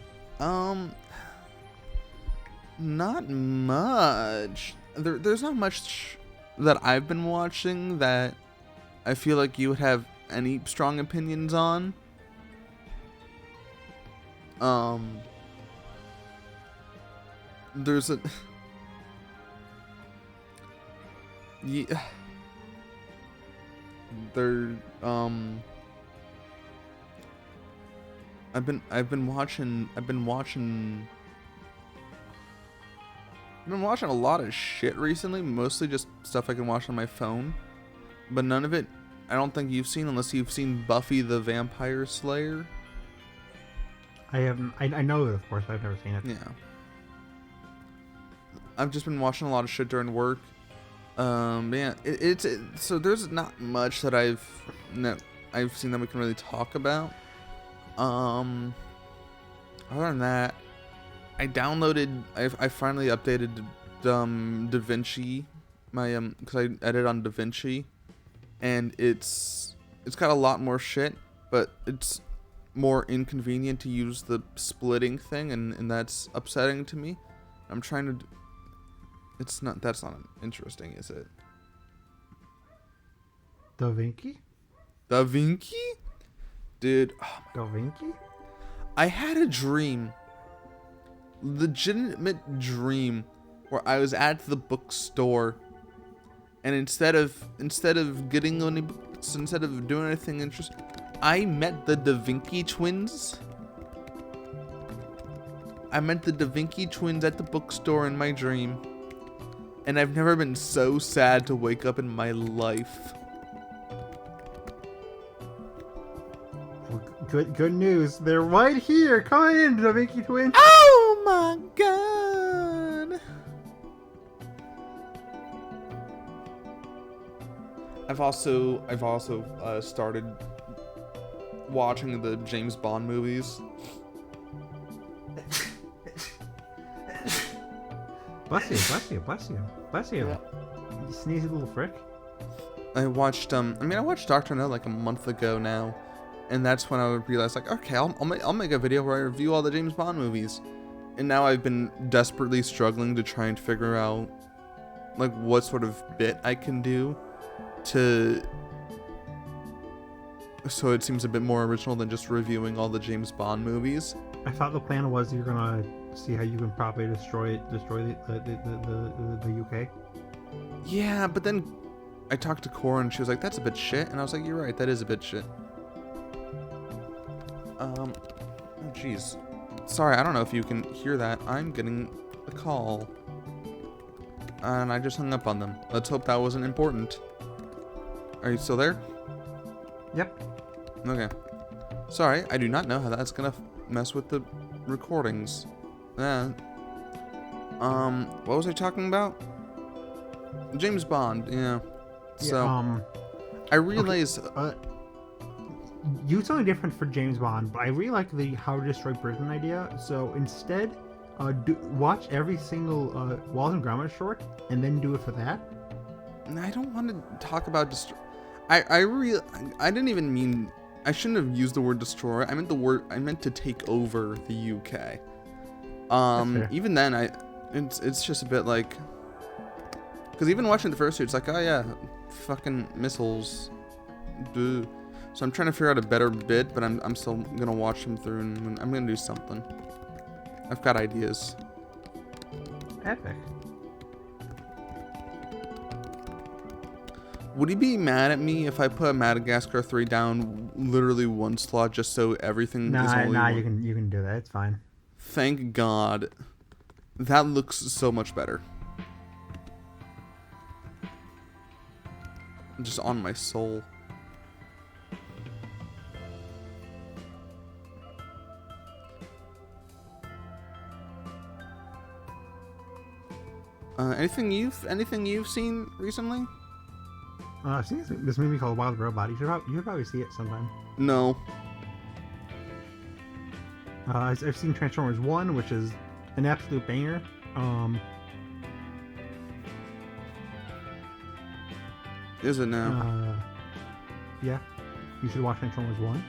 not much. There's not much that I've been watching that I feel like you would have any strong opinions on. There's a... Yeah. I've been watching a lot of shit recently, mostly just stuff I can watch on my phone, but none of it I don't think you've seen unless you've seen Buffy the Vampire Slayer. I haven't. I know it, of course. I've never seen it. Yeah. I've just been watching a lot of shit during work. Yeah, so there's not much that I've seen that we can really talk about. Other than that, I finally updated DaVinci, my because I edit on DaVinci, and it's got a lot more shit, but it's more inconvenient to use the splitting thing, and that's upsetting to me. I'm trying to. That's not interesting, is it? DaVinci? DaVinci? Dude. Oh DaVinci? I had a dream. Legitimate dream where I was at the bookstore, and instead of getting any books, instead of doing anything interesting, I met the DaVinci twins. I met the DaVinci twins at the bookstore in my dream. And I've never been so sad to wake up in my life. Well, good news. They're right here. Come in, DaVinci twins. Oh my god! I've also started watching the James Bond movies. Bless you. Yeah. You sneezy little frick. I watched Dr. No like a month ago now, and that's when I realized, like, okay, I'll make a video where I review all the James Bond movies, and now I've been desperately struggling to try and figure out, like, what sort of bit I can do so it seems a bit more original than just reviewing all the James Bond movies. I thought the plan was you're gonna see how you can properly destroy the UK. Yeah, but then I talked to Cora and she was like, "That's a bit shit," and I was like, "You're right, that is a bit shit." Oh jeez. Sorry, I don't know if you can hear that. I'm getting a call, and I just hung up on them. Let's hope that wasn't important. Are you still there? Yep. Okay. Sorry, I do not know how that's gonna mess with the recordings. What was I talking about? James Bond, yeah. So, I realize... Okay. Use something different for James Bond, but I really like the How to Destroy Britain idea. So instead, watch every single Wallace and Gromit short, and then do it for that. I don't want to talk about destroy... I didn't even mean... I shouldn't have used the word destroy. I meant to take over the UK. Even then, it's just a bit like, because even watching the first two, it's like, oh yeah, fucking missiles. Boo. So I'm trying to figure out a better bit, but I'm still gonna watch them through, and I'm gonna do something. I've got ideas. Epic. Would he be mad at me if I put Madagascar 3 down literally one slot just so everything is only one? You can do that. It's fine. Thank God. That looks so much better. Just on my soul. Anything you've seen recently? I've seen this movie called Wild Robot. You should probably see it sometime. No. I've seen Transformers 1, which is an absolute banger. Is it now? Yeah. You should watch Transformers 1.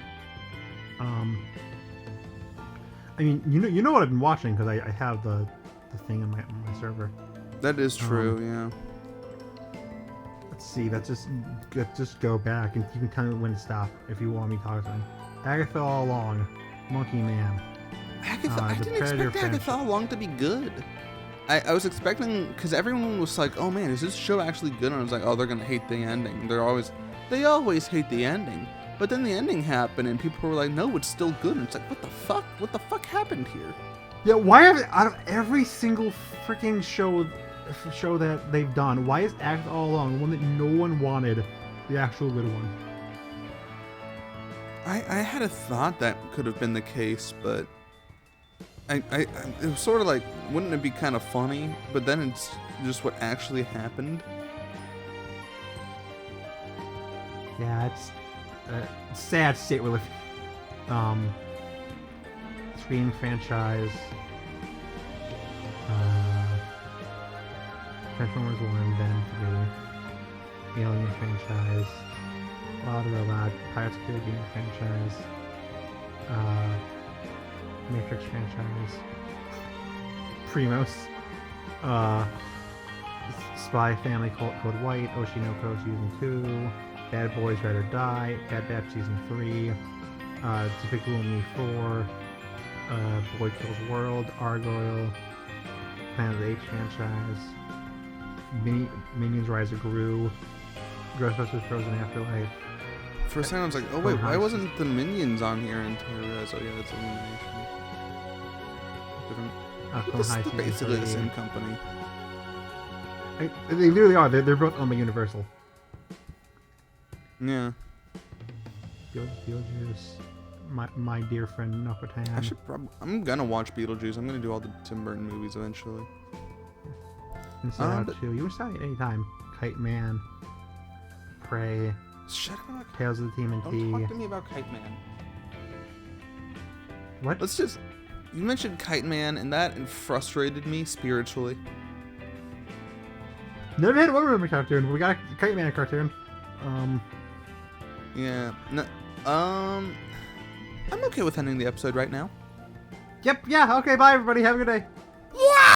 I mean, you know what I've been watching because I have the thing on my server. That is true, yeah. Let's see. Let's just go back, and you can tell me when to stop if you want me to talk to him. Agatha All Along, Monkey Man. Agatha, I didn't expect Agatha All Along to be good. I was expecting, because everyone was like, "Oh man, is this show actually good?" And I was like, "Oh, they're gonna hate the ending." They always hate the ending. But then the ending happened, and people were like, "No, it's still good." And it's like, what the fuck? What the fuck happened here? Yeah, why have out of every single freaking show that they've done, why is Act All Along the one that no one wanted, the actual good one? I had a thought that could have been the case, but it was sort of like, wouldn't it be kind of funny? But then it's just what actually happened. Yeah, it's a sad state we live in. Scream franchise. Transformers 1, Venom 3. Alien franchise. Wild Robot. Pirates of the Caribbean franchise. Matrix franchise. Primos. Spy Family Code White. Oshinoko Season 2. Bad Boys Ride or Die, Bad Batch Season 3, Despicable Me 4, Boy Kills World, Argyle, Planet of the Apes franchise, Minions Rise of Gru, Ghostbusters Frozen Afterlife. For a second, I was like, oh wait, why wasn't the Minions on here until I realized, oh yeah, it's Illumination. Different. This is basically the same company. They literally are. They're both owned by Universal. Yeah. Beetlejuice, my dear friend Nokotan. I'm gonna watch Beetlejuice. I'm gonna do all the Tim Burton movies eventually. Inside Out 2. You can start at any time. Kite Man, Prey, Shut up about Tales of the TMNT. Don't talk to me about Kite Man. What? You mentioned Kite Man, and that frustrated me spiritually. Never had a Wonder Woman cartoon. We got a Kite Man cartoon. Yeah. No, I'm okay with ending the episode right now. Yep. Yeah. Okay. Bye, everybody. Have a good day.